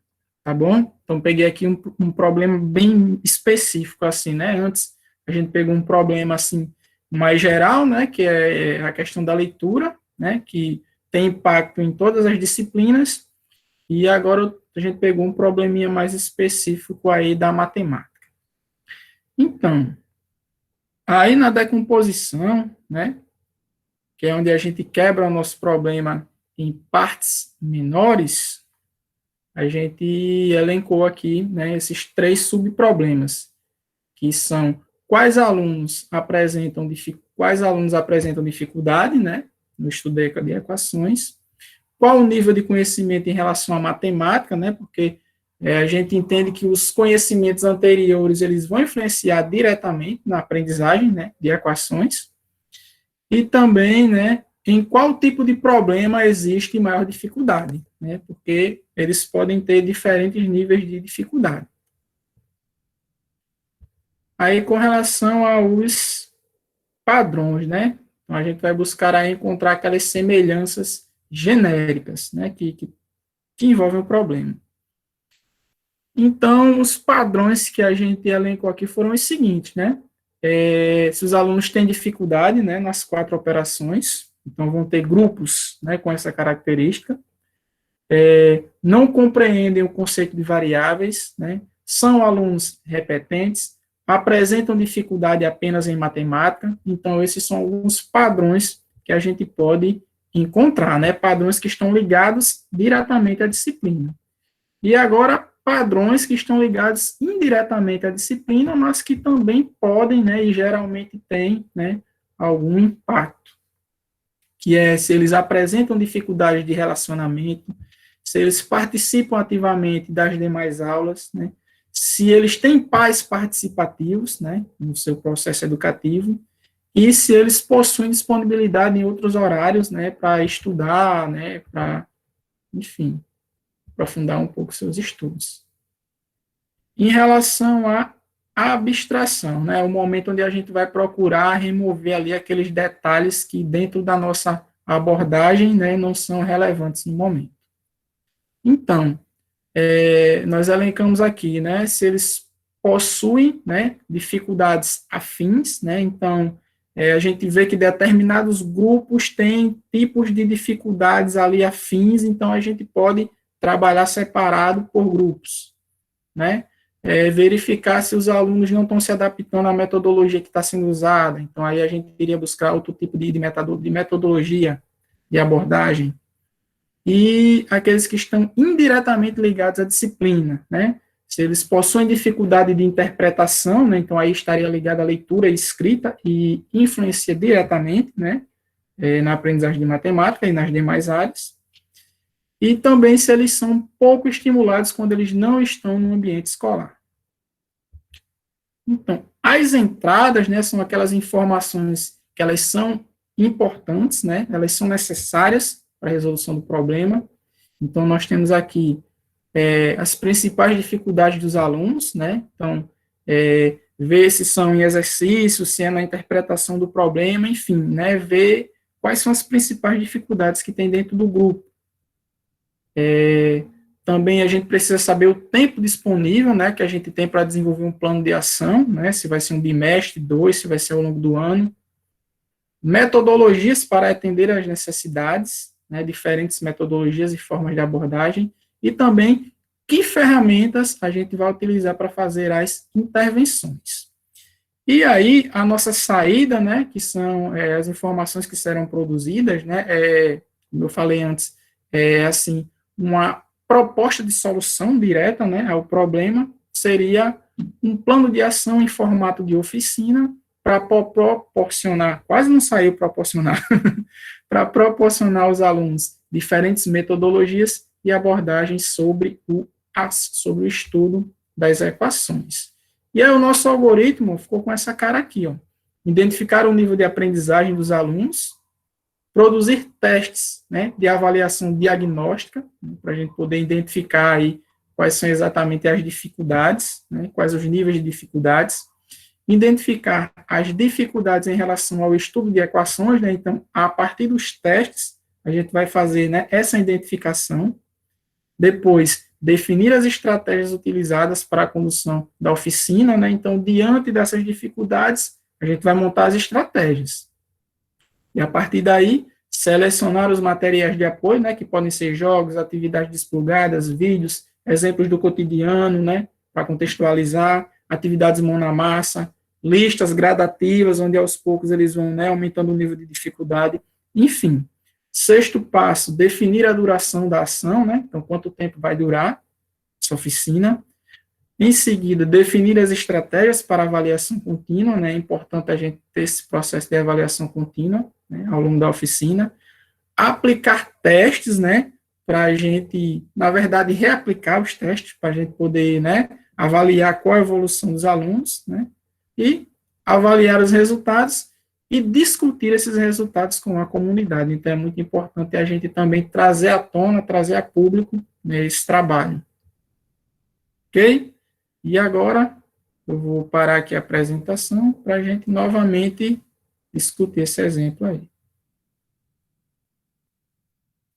Tá bom? Então, peguei aqui um problema bem específico, assim, né? Antes, a gente pegou um problema, assim, mais geral, né? Que é a questão da leitura, né? Que tem impacto em todas as disciplinas. E agora a gente pegou um probleminha mais específico aí da matemática. Então, aí na decomposição, né? Que é onde a gente quebra o nosso problema em partes menores, a gente elencou aqui, né, esses 3 subproblemas, que são quais alunos apresentam dificuldade, né, no estudo de equações, qual o nível de conhecimento em relação à matemática, né, porque a gente entende que os conhecimentos anteriores, eles vão influenciar diretamente na aprendizagem, né, de equações, e também, né, em qual tipo de problema existe maior dificuldade, né, porque eles podem ter diferentes níveis de dificuldade. Aí, com relação aos padrões, né, então a gente vai buscar aí encontrar aquelas semelhanças genéricas, né, que envolvem o problema. Então, os padrões que a gente elencou aqui foram os seguintes, né, se os alunos têm dificuldade, né, nas 4 operações, então vão ter grupos, né, com essa característica, não compreendem o conceito de variáveis, né, são alunos repetentes, apresentam dificuldade apenas em matemática, então esses são alguns padrões que a gente pode encontrar, né, padrões que estão ligados diretamente à disciplina. E agora, padrões que estão ligados indiretamente à disciplina, mas que também podem, né, e geralmente têm, né, algum impacto, que é se eles apresentam dificuldades de relacionamento, se eles participam ativamente das demais aulas, né, se eles têm pais participativos, né, no seu processo educativo, e se eles possuem disponibilidade em outros horários, né, para estudar, né, para, enfim, aprofundar um pouco seus estudos. Em relação à abstração, né, o momento onde a gente vai procurar remover ali aqueles detalhes que dentro da nossa abordagem, né, não são relevantes no momento. Então, nós elencamos aqui, né, se eles possuem, né, dificuldades afins, né, então, a gente vê que determinados grupos têm tipos de dificuldades ali afins, então a gente pode trabalhar separado por grupos, né, verificar se os alunos não estão se adaptando à metodologia que está sendo usada, então aí a gente iria buscar outro tipo de metodologia de abordagem, e aqueles que estão indiretamente ligados à disciplina, né, se eles possuem dificuldade de interpretação, né, então aí estaria ligado à leitura e escrita e influencia diretamente, né, na aprendizagem de matemática e nas demais áreas, e também se eles são pouco estimulados quando eles não estão no ambiente escolar. Então, as entradas, né, são aquelas informações que elas são importantes, né, elas são necessárias para a resolução do problema. Então, nós temos aqui as principais dificuldades dos alunos, né, então, ver se são em exercícios, se é na interpretação do problema, enfim, né, ver quais são as principais dificuldades que tem dentro do grupo. Também a gente precisa saber o tempo disponível, né, que a gente tem para desenvolver um plano de ação, né, se vai ser um bimestre, 2, se vai ser ao longo do ano. Metodologias para atender às necessidades, né, diferentes metodologias e formas de abordagem, e também que ferramentas a gente vai utilizar para fazer as intervenções. E aí, a nossa saída, né, que são as informações que serão produzidas, né, como eu falei antes, assim, uma proposta de solução direta, né, ao problema seria um plano de ação em formato de oficina, para proporcionar, quase não saiu proporcionar, para proporcionar aos alunos diferentes metodologias e abordagens sobre o estudo das equações. E aí o nosso algoritmo ficou com essa cara aqui, ó. Identificar o nível de aprendizagem dos alunos, produzir testes, né, de avaliação diagnóstica, né, para a gente poder identificar aí quais são exatamente as dificuldades, né, quais os níveis de dificuldades, identificar as dificuldades em relação ao estudo de equações, né, então, a partir dos testes, a gente vai fazer, né, essa identificação, depois, definir as estratégias utilizadas para a condução da oficina, né, então, diante dessas dificuldades, a gente vai montar as estratégias. E, a partir daí, selecionar os materiais de apoio, né, que podem ser jogos, atividades desplugadas, vídeos, exemplos do cotidiano, né, para contextualizar, atividades mão na massa, listas gradativas, onde aos poucos eles vão, né, aumentando o nível de dificuldade, enfim. Sexto passo, definir a duração da ação, né, então quanto tempo vai durar essa oficina. Em seguida, definir as estratégias para avaliação contínua, né, é importante a gente ter esse processo de avaliação contínua, né, ao longo da oficina. Aplicar testes, né, para a gente, na verdade, reaplicar os testes, para a gente poder, né, avaliar qual a evolução dos alunos, né, e avaliar os resultados e discutir esses resultados com a comunidade. Então, é muito importante a gente também trazer à tona, trazer a público, né, esse trabalho. Ok? E agora, eu vou parar aqui a apresentação para a gente novamente discutir esse exemplo aí.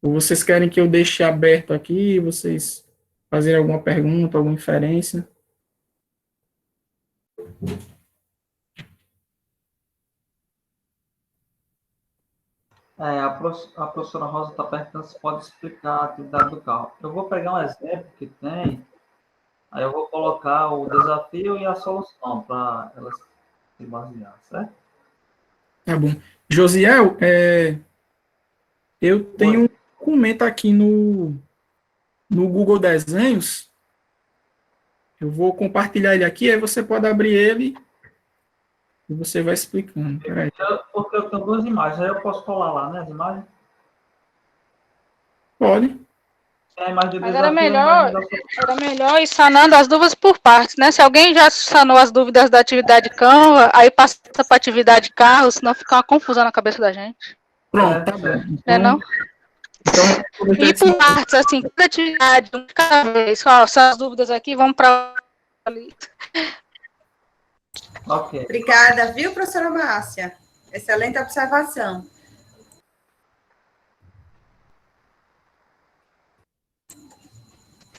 Ou vocês querem que eu deixe aberto aqui, vocês fazerem alguma pergunta, alguma inferência? A professora Rosa está perguntando se pode explicar a atividade do carro. Eu vou pegar um exemplo que tem, aí eu vou colocar o desafio e a solução para elas se basear, certo? Tá bom. Josiel, eu tenho um documento aqui no Google Desenhos. Eu vou compartilhar ele aqui, aí você pode abrir ele e você vai explicando. Peraí. Porque eu tenho duas imagens, aí eu posso colar lá, né, as imagens? Pode. É a imagem de Mas desafio, era melhor ir sanando as dúvidas por partes, né? Se alguém já sanou as dúvidas da atividade Canva, aí passa para a atividade carro, senão fica uma confusão na cabeça da gente. Pronto, tá bom. Então, não? Então, e por partes, assim, cada atividade, de cada vez. Ó, são as dúvidas aqui, vamos para ali. Ok. Obrigada, viu, professora Márcia? Excelente observação.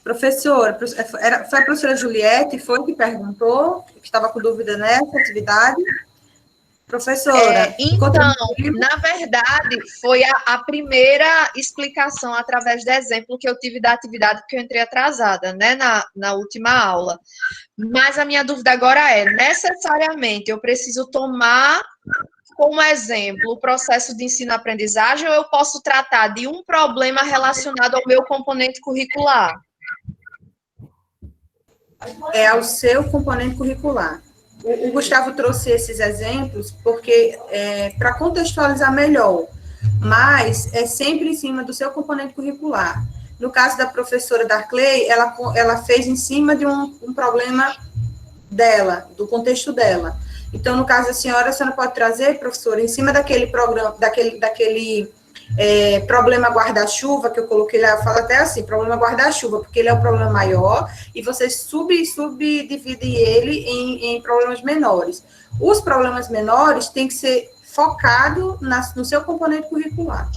Professora, foi a professora Juliette, foi que perguntou, que estava com dúvida nessa atividade? Professora. Então, na verdade, foi a primeira explicação através do exemplo que eu tive da atividade, porque eu entrei atrasada, né, na última aula. Mas a minha dúvida agora é, necessariamente, eu preciso tomar como exemplo o processo de ensino-aprendizagem ou eu posso tratar de um problema relacionado ao meu componente curricular? É ao seu componente curricular. O Gustavo trouxe esses exemplos porque para contextualizar melhor, mas é sempre em cima do seu componente curricular. No caso da professora Darclay, ela fez em cima de um problema dela, do contexto dela. Então, no caso da senhora, a senhora pode trazer, professora, em cima daquele programa, daquele problema guarda-chuva, que eu coloquei lá, eu falo até assim, problema guarda-chuva, porque ele é um problema maior, e vocês subdividem ele em problemas menores. Os problemas menores têm que ser focados no seu componente curricular.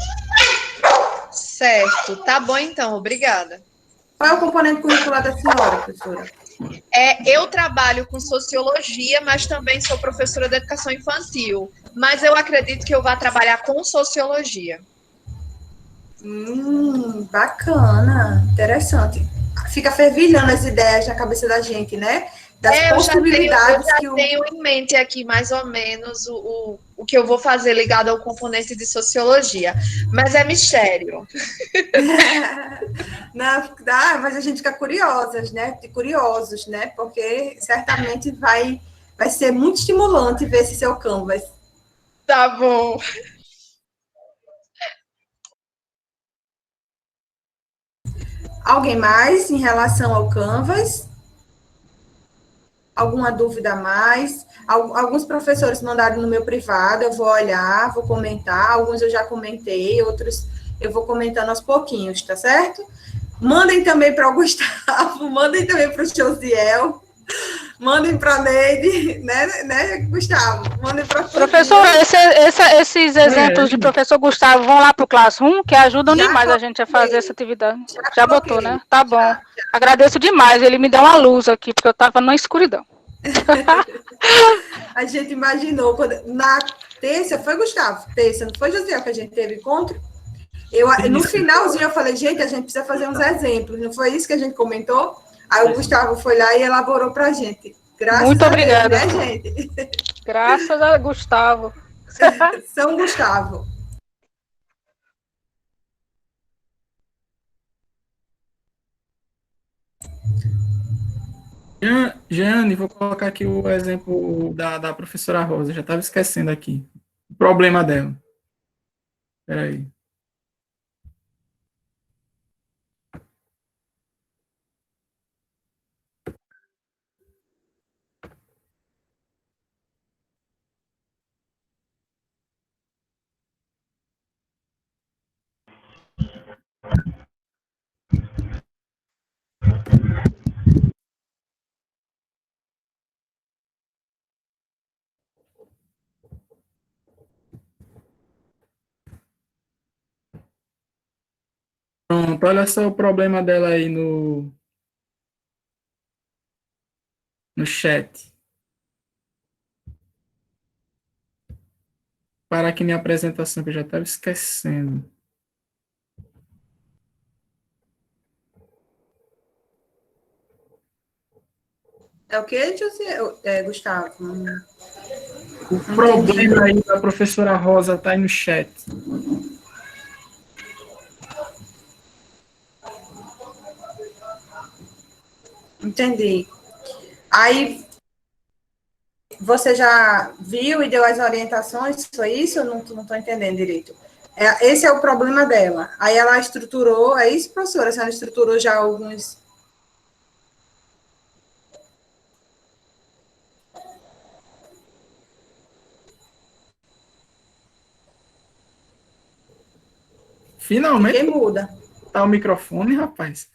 Certo, tá bom então, obrigada. Qual é o componente curricular da senhora, professora? Eu trabalho com sociologia, mas também sou professora de educação infantil, mas eu acredito que eu vá trabalhar com sociologia. Bacana, interessante. Fica fervilhando as ideias na cabeça da gente, né? Das possibilidades eu já tenho em mente aqui mais ou menos o que eu vou fazer ligado ao componente de sociologia, mas é mistério. Não, mas a gente fica curiosas, né? Curiosos, né? Porque certamente vai Vai ser muito estimulante ver esse seu Canvas. Tá bom. Alguém mais em relação ao Canvas? Alguma dúvida a mais? Alguns professores mandaram no meu privado, eu vou olhar, vou comentar. Alguns eu já comentei, outros eu vou comentando aos pouquinhos, tá certo? Mandem também para o Gustavo, mandem também para o Josiel, mandem para a Neide, né, Gustavo? Mandem para a Professor, esses exemplos de professor Gustavo vão lá para o Classroom, que ajudam demais a gente a fazer essa atividade. Já botou, né? Tá bom. Já. Agradeço demais, ele me deu uma luz aqui, porque eu estava na escuridão. A gente imaginou, na terça, foi Gustavo, terça, não foi, Josiel, que a gente teve encontro? No finalzinho eu falei, gente, a gente precisa fazer uns exemplos, não foi isso que a gente comentou? Aí o Gustavo foi lá e elaborou para a gente. Graças Muito obrigada. a Deus, né, gente? Graças a Gustavo. São Gustavo. Jeane, vou colocar aqui o exemplo da professora Rosa, já estava esquecendo aqui. O problema dela. Espera aí. Pronto, olha só o problema dela aí no chat. Parar aqui minha apresentação, que eu já estava esquecendo. É o que, Gustavo? O problema aí da professora Rosa está aí no chat. Entendi. Aí, você já viu e deu as orientações? Foi isso? Eu não estou entendendo direito. Esse é o problema dela. Aí ela estruturou, é isso, professora? A senhora estruturou já alguns... Finalmente. Fiquei muda. Tá o microfone, rapaz.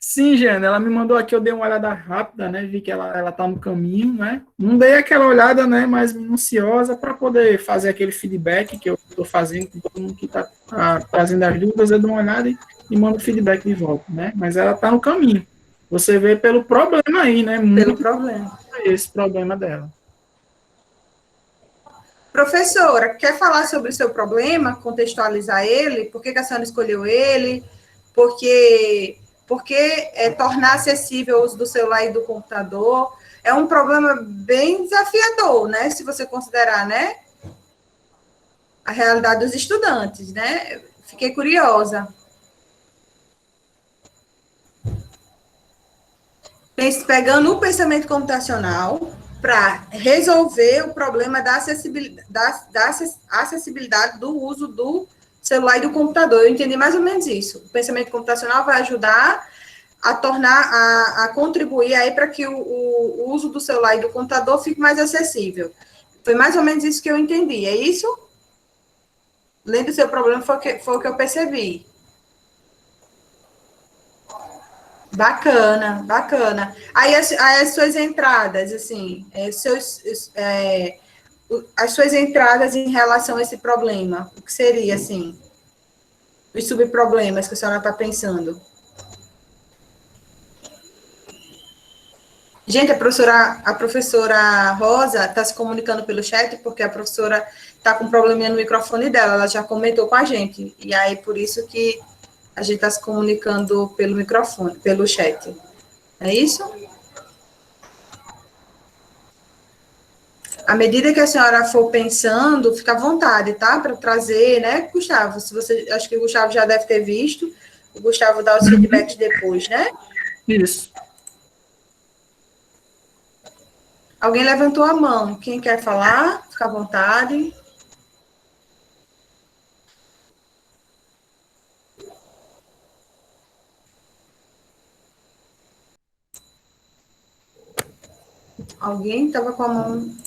Sim, Jana, ela me mandou aqui, eu dei uma olhada rápida, né? Vi que ela tá no caminho, né? Não dei aquela olhada, né, mais minuciosa para poder fazer aquele feedback que eu estou fazendo com todo mundo que tá trazendo as dúvidas, eu dou uma olhada e mando o feedback de volta, né? Mas ela tá no caminho. Você vê pelo problema aí, né? Pelo problema. Esse problema dela. Professora, quer falar sobre o seu problema, contextualizar ele? Por que a senhora escolheu ele? Porque tornar acessível o uso do celular e do computador é um problema bem desafiador, né? Se você considerar, né? A realidade dos estudantes, né? Fiquei curiosa. Pegando o pensamento computacional para resolver o problema da acessibilidade do uso do celular e do computador. Eu entendi mais ou menos isso. O pensamento computacional vai ajudar a tornar, a contribuir aí para que o uso do celular e do computador fique mais acessível. Foi mais ou menos isso que eu entendi, é isso? Além do seu problema, foi o que eu percebi. Bacana, bacana. Aí as suas entradas, assim, as suas entradas em relação a esse problema, o que seria, assim, os subproblemas que a senhora está pensando? Gente, a professora Rosa está se comunicando pelo chat, porque a professora está com um probleminha no microfone dela, ela já comentou com a gente, e aí por isso que a gente está se comunicando pelo microfone, pelo chat. É isso? À medida que a senhora for pensando, fica à vontade, tá? Para trazer, né, Gustavo? Acho que o Gustavo já deve ter visto. O Gustavo dá os feedbacks depois, né? Isso. Alguém levantou a mão. Quem quer falar? Fica à vontade. Alguém estava com a mão.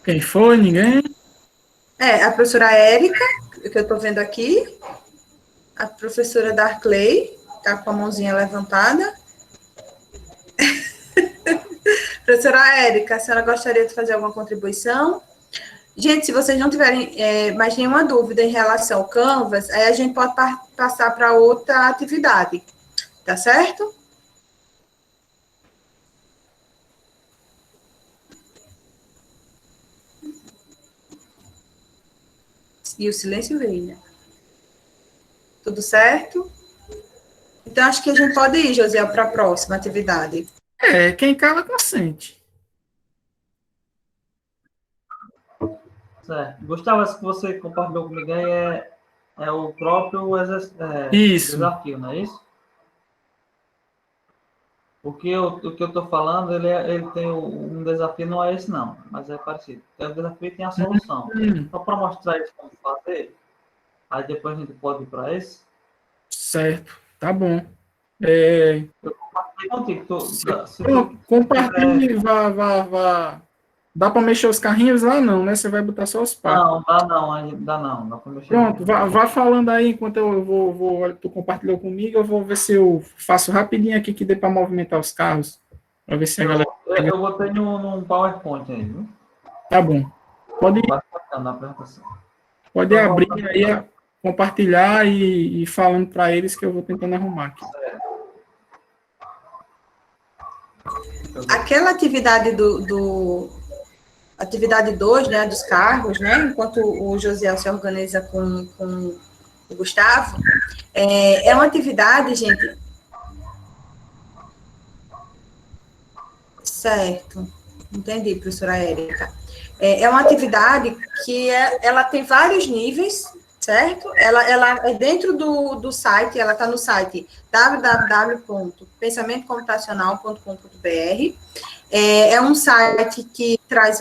Quem foi? Ninguém? A professora Érica, que eu estou vendo aqui. A professora Darkley, está com a mãozinha levantada. Professora Érica, a senhora gostaria de fazer alguma contribuição? Gente, se vocês não tiverem mais nenhuma dúvida em relação ao Canvas, aí a gente pode passar para outra atividade, tá certo? E o silêncio veio, né? Tudo certo? Então, acho que a gente pode ir, José, para a próxima atividade. Quem cala consente. Certo. Gustavo, esse que você compartilhou comigo aí é o próprio Isso. desafio, não é isso? O que eu estou falando, ele tem um desafio, não é esse não, mas é parecido. Tem o desafio e tem a solução. Só para mostrar isso como fazer, aí depois a gente pode ir para esse. Certo, tá bom. Eu compartilhei contigo. Compartilhe, vá. Dá para mexer os carrinhos lá não, né? Você vai botar só os passos. Não, dá não. Dá para mexer. Pronto, vá falando aí enquanto eu vou. Tu compartilhou comigo, eu vou ver se eu faço rapidinho aqui que dê para movimentar os carros. Para ver se a galera. Eu botei num PowerPoint aí, viu? Tá bom. Pode na apresentação. Pode abrir aí, compartilhar e falando para eles que eu vou tentando arrumar aqui. Aquela atividade atividade 2, né, dos carros, né, enquanto o José se organiza com o Gustavo, é uma atividade, gente. Certo, entendi, professora Érica. É uma atividade que ela tem vários níveis, certo? Ela é dentro do site, ela está no site www.pensamentocomputacional.com.br. É um site que traz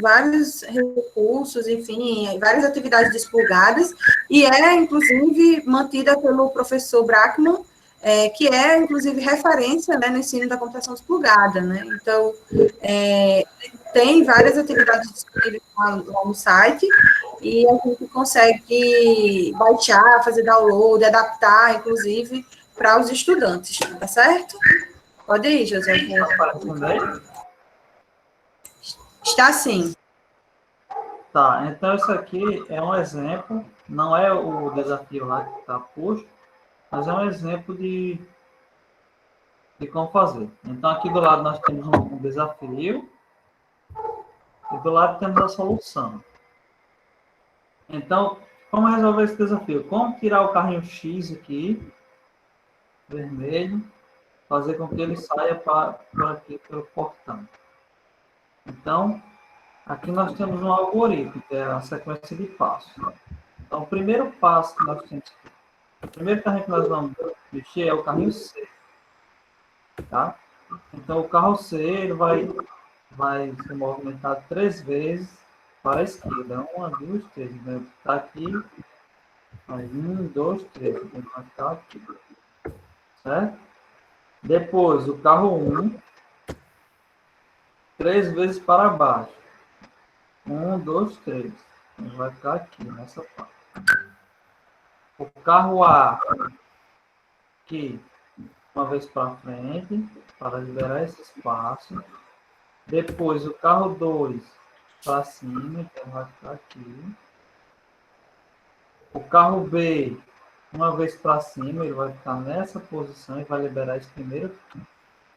vários recursos, enfim, várias atividades desplugadas, e inclusive, mantida pelo professor Brackman, que é, inclusive, referência, né, no ensino da computação desplugada, né? Então, tem várias atividades disponíveis lá no site, e a gente consegue baixar, fazer download, adaptar, inclusive, para os estudantes, tá certo? Pode ir, José. Está sim. Tá, então isso aqui é um exemplo, não é o desafio lá que está posto, mas é um exemplo de como fazer. Então, aqui do lado nós temos um desafio e do lado temos a solução. Então, como resolver esse desafio? Como tirar o carrinho X aqui, vermelho, fazer com que ele saia por aqui pelo portão. Então, aqui nós temos um algoritmo, que é a sequência de passos. Então, o primeiro passo que nós temos que... O primeiro carrinho que nós vamos mexer é o carrinho C. Tá? Então, o carro C ele vai ser movimentado 3 vezes para a esquerda. 1, 2, 3. Está aqui. 1, 2, 3. Ele vai ficar aqui. Certo? Depois, o carro 1, 3 vezes para baixo. 1, 2, 3. Ele vai ficar aqui, nessa parte. O carro A, aqui, uma vez para frente, para liberar esse espaço. Depois, o carro 2, para cima, então vai ficar aqui. O carro B, uma vez para cima, ele vai ficar nessa posição e vai liberar esse primeiro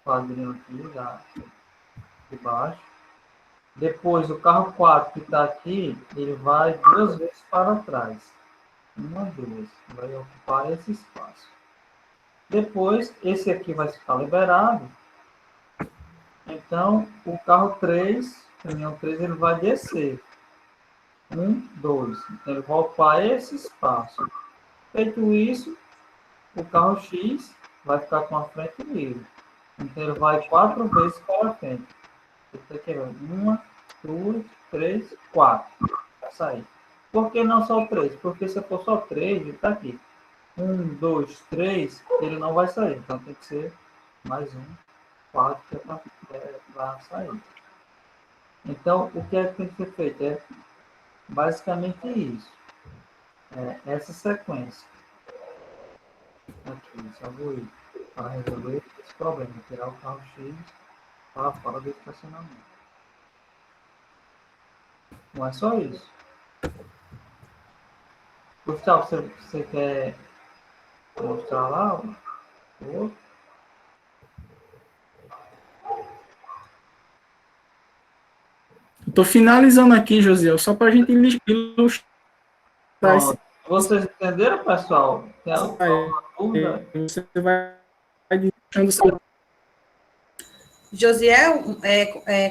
quadrinho aqui de baixo. Depois, o carro 4 que está aqui, ele vai 2 vezes para trás. 1, 2. Vai ocupar esse espaço. Depois, esse aqui vai ficar liberado. Então, o carro 3, o caminhão 3, ele vai descer. 1, 2. Então, ele vai ocupar esse espaço. Feito isso, o carro X vai ficar com a frente livre. Então, ele vai 4 vezes para a frente. Isso aqui é 1, 2, 3, 4. Vai sair. Por que não só 3? Porque se for só 3, ele está aqui. 1, 2, 3, ele não vai sair. Então, tem que ser mais 1, 4, que é para sair. Então, o que é que tem que ser feito? É basicamente isso. Essa sequência. Aqui, só vou ir para resolver esse problema. Tirar o carro X para fora do estacionamento. Não é só isso. Gustavo, você quer mostrar lá o outro? Estou finalizando aqui, Josiel, só para a gente ilustrar. Vocês entenderam, pessoal? Tem alguma dúvida? Você vai deixando o seu... Josiel,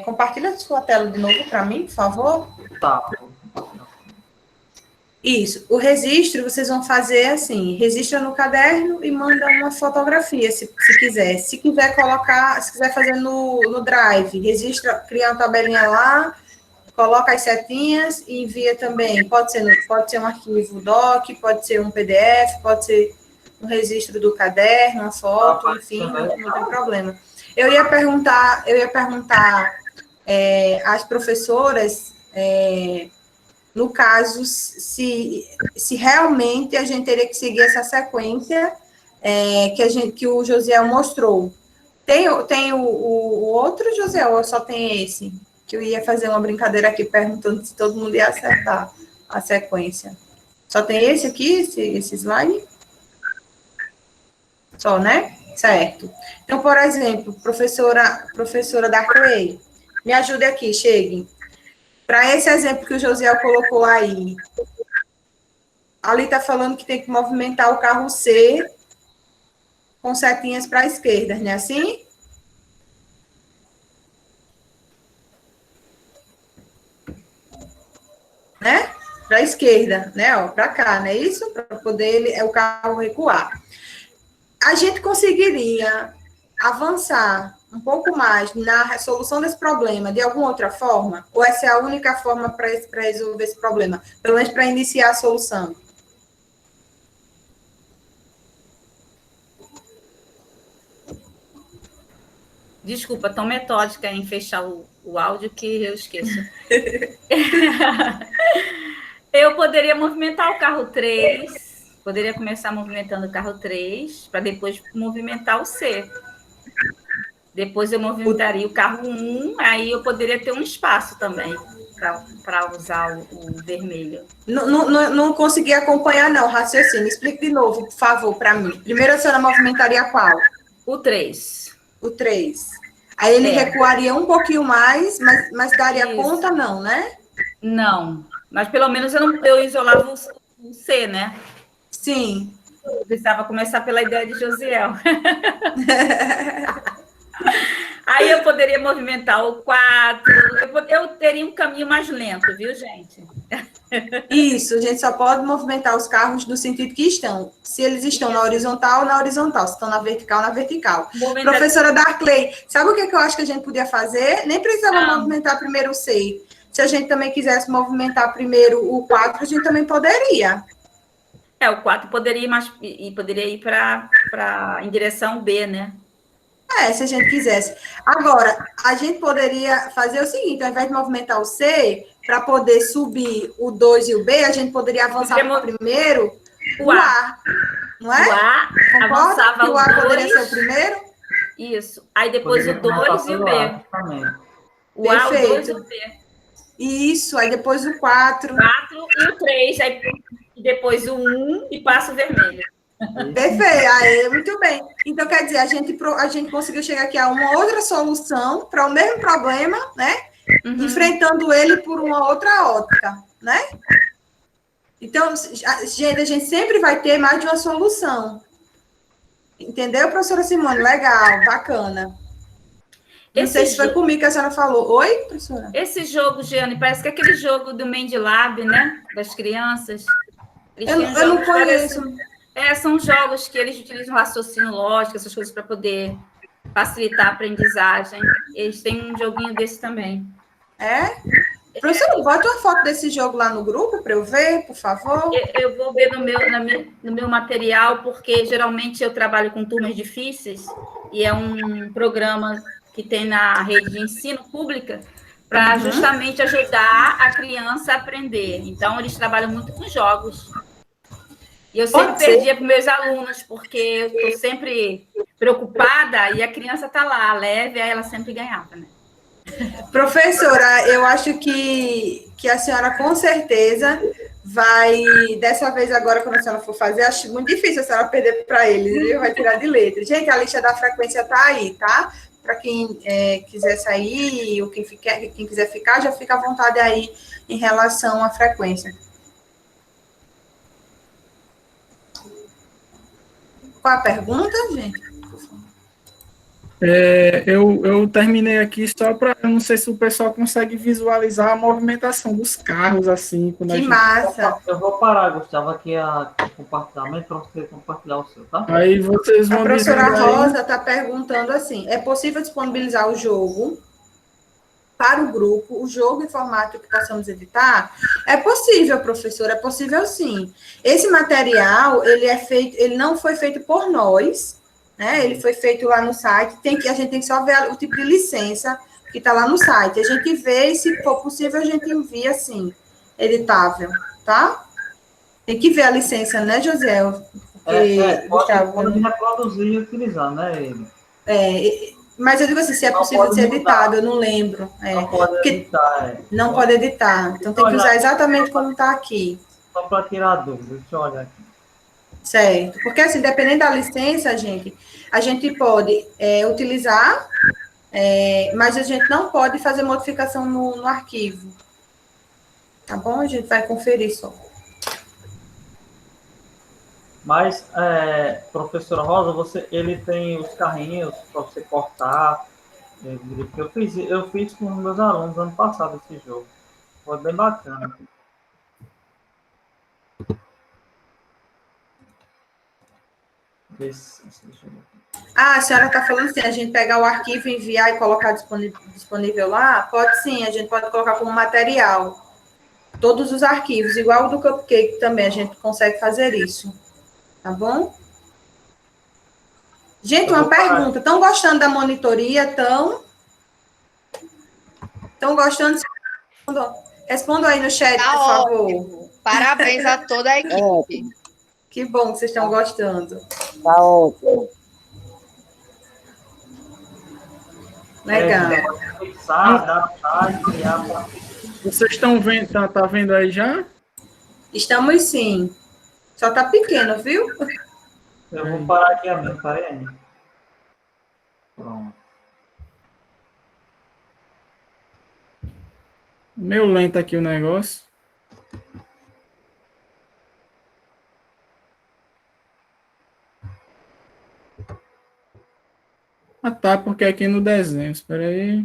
compartilha a sua tela de novo para mim, por favor. Tá. Isso. O registro, vocês vão fazer assim, registra no caderno e manda uma fotografia, se quiser. Se quiser fazer no Drive, registra, cria uma tabelinha lá, coloca as setinhas e envia também. Pode ser um arquivo doc, pode ser um PDF, pode ser um registro do caderno, uma foto, enfim, não tem problema. Eu ia perguntar às professoras, no caso, se realmente a gente teria que seguir essa sequência que o Josiel mostrou. Tem o outro, Josiel, ou só tem esse? Que eu ia fazer uma brincadeira aqui, perguntando se todo mundo ia acertar a sequência. Só tem esse aqui, esse slide? Só, né? Certo. Então, por exemplo, professora Darkley, me ajude aqui, chegue. Para esse exemplo que o Josiel colocou aí, ali está falando que tem que movimentar o carro C com setinhas para a esquerda, não é assim? Né? Para a esquerda, né? Para cá, não é isso? Para poder o carro recuar. A gente conseguiria avançar um pouco mais na resolução desse problema de alguma outra forma? Ou essa é a única forma para resolver esse problema? Pelo menos para iniciar a solução. Desculpa, tão metódica em fechar o áudio que eu esqueço. Eu poderia movimentar o carro 3, poderia começar movimentando o carro 3, para depois movimentar o C. Depois eu movimentaria o carro 1, aí eu poderia ter um espaço também para usar o vermelho. Não consegui acompanhar, não, raciocínio. Explique de novo, por favor, para mim. Primeiro a senhora movimentaria qual? O 3. O 3. Aí ele recuaria um pouquinho mais, mas daria conta, não, né? Não, mas pelo menos eu isolava o C, né? Sim. Eu precisava começar pela ideia de Josiel. Aí eu poderia movimentar o 4. Eu teria um caminho mais lento, viu, gente? Isso, a gente só pode movimentar os carros no sentido que estão. Se eles estão na horizontal, se estão na vertical, na vertical. Professora Darkley, sabe o que eu acho que a gente podia fazer? Nem precisava movimentar primeiro o 6. Se a gente também quisesse movimentar primeiro o 4, a gente também poderia. O 4 poderia ir em direção B, né? Se a gente quisesse. Agora, a gente poderia fazer o seguinte, ao invés de movimentar o C, para poder subir o 2 e o B, a gente poderia avançar primeiro o A. Não é? O A, avançava que o A poderia ser o primeiro? Isso. Aí depois o 2 e o B. O A, o 2 e o B. Isso, aí depois o 4. 4 e o 3, aí depois o 1 e passa o vermelho. Perfeito, aí, muito bem. Então, quer dizer, a gente conseguiu chegar aqui a uma outra solução para o mesmo problema, né? Enfrentando ele por uma outra ótica, né? Então, gente, a gente sempre vai ter mais de uma solução. Entendeu, professora Simone? Legal, bacana. Não sei se foi comigo que a senhora falou. Oi, professora? Esse jogo, Giane, parece que é aquele jogo do Mendilab, né? Das crianças. Eu não conheço. São jogos que eles utilizam raciocínio lógico, essas coisas para poder facilitar a aprendizagem. Eles têm um joguinho desse também. Professor, bota uma foto desse jogo lá no grupo para eu ver, por favor. Eu vou ver no meu material, porque geralmente eu trabalho com turmas difíceis, e é um programa que tem na rede de ensino pública para justamente ajudar a criança a aprender. Então, eles trabalham muito com jogos. E eu sempre perdia para meus alunos, porque eu estou sempre preocupada e a criança está lá, leve, aí ela sempre ganhava, né? Professora, eu acho que a senhora com certeza vai, dessa vez agora, quando a senhora for fazer, acho muito difícil a senhora perder para eles, viu? Vai tirar de letra. Gente, a lista da frequência está aí, tá? Para quem quiser sair, ou quem quiser ficar, já fica à vontade aí em relação à frequência. Qual a pergunta, gente? Eu terminei aqui só para, eu não sei se o pessoal consegue visualizar a movimentação dos carros, assim. Quando Que massa! Eu vou parar, Gustavo, aqui a compartilhamento para você compartilhar o seu, tá? Aí vocês vão. A professora Rosa está perguntando assim, é possível disponibilizar o jogo para o grupo, o jogo em formato que possamos editar? É possível, professora, é possível sim. Esse material, ele não foi feito por nós, né? Ele foi feito lá no site, a gente tem que só ver o tipo de licença que está lá no site. A gente vê e, se for possível, a gente envia, assim, editável, tá? Tem que ver a licença, né, José? Pode reproduzir e utilizar, né, ele? Mas eu digo assim, se é possível de ser editado, eu não lembro. Não pode editar, Não pode editar. Então, tem que usar exatamente como está aqui. Só para tirar dúvida, deixa eu olhar aqui. Certo. Porque, assim, dependendo da licença, a gente pode utilizar, mas a gente não pode fazer modificação no arquivo. Tá bom? A gente vai conferir só. Mas, professora Rosa, ele tem os carrinhos para você cortar. Eu fiz com meus alunos ano passado esse jogo. Foi bem bacana. A senhora está falando assim, a gente pegar o arquivo, enviar e colocar disponível lá? Pode sim, a gente pode colocar como material. Todos os arquivos, igual o do Cupcake também, a gente consegue fazer isso. Tá bom? Gente, uma pergunta. Estão gostando da monitoria? Estão gostando? Respondam aí no chat, por favor. Parabéns a toda a equipe. Que bom que vocês estão gostando. Tá ótimo. Legal. Vocês estão vendo, tá vendo aí já? Estamos sim. Só tá pequeno, viu? Eu vou parar aqui a minha, parei aí. Pronto. Meio lento aqui o negócio. Ah, tá, porque aqui no desenho, espera aí.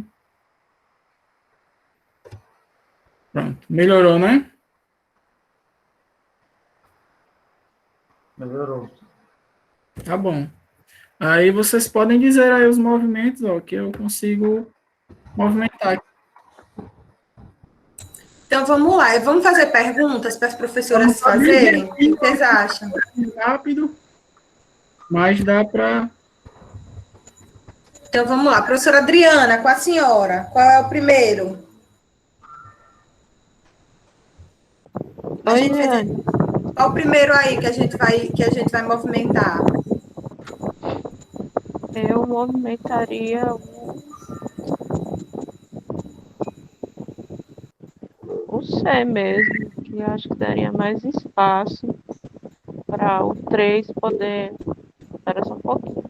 Pronto, melhorou, né? Melhorou. Tá bom. Aí vocês podem dizer aí os movimentos, ó, que eu consigo movimentar. Então, vamos lá. Vamos fazer perguntas para as professoras fazerem? O que vocês acham? Rápido, mas dá para... Então, vamos lá. Professora Adriana, com a senhora. Qual é o primeiro? Qual o primeiro aí que a gente vai movimentar? Eu movimentaria o C mesmo, que eu acho que daria mais espaço para o 3 poder... Espera só um pouquinho.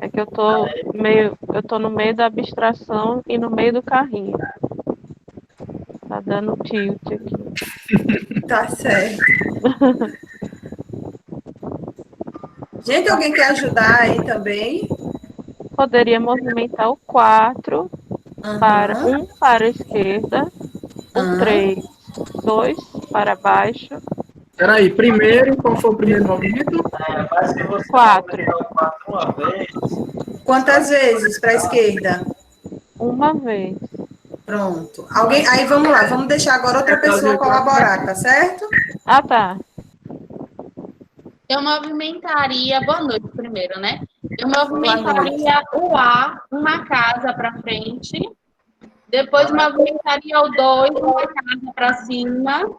É que eu tô no meio da abstração e no meio do carrinho. Tá dando tilt aqui. Tá certo. Gente, alguém quer ajudar aí também? Poderia movimentar o 4 para a esquerda, o 3, 2 para baixo Peraí, primeiro, qual foi o primeiro movimento? Mas se você 4. movimentar o 4 uma vez, Quantas vezes para a esquerda? Uma vez. Pronto. Alguém, aí vamos lá, vamos deixar agora outra pessoa colaborar, tá certo? Ah, tá. Eu movimentaria, boa noite primeiro, né? Eu movimentaria o A uma casa para frente, depois movimentaria o 2 uma casa para cima.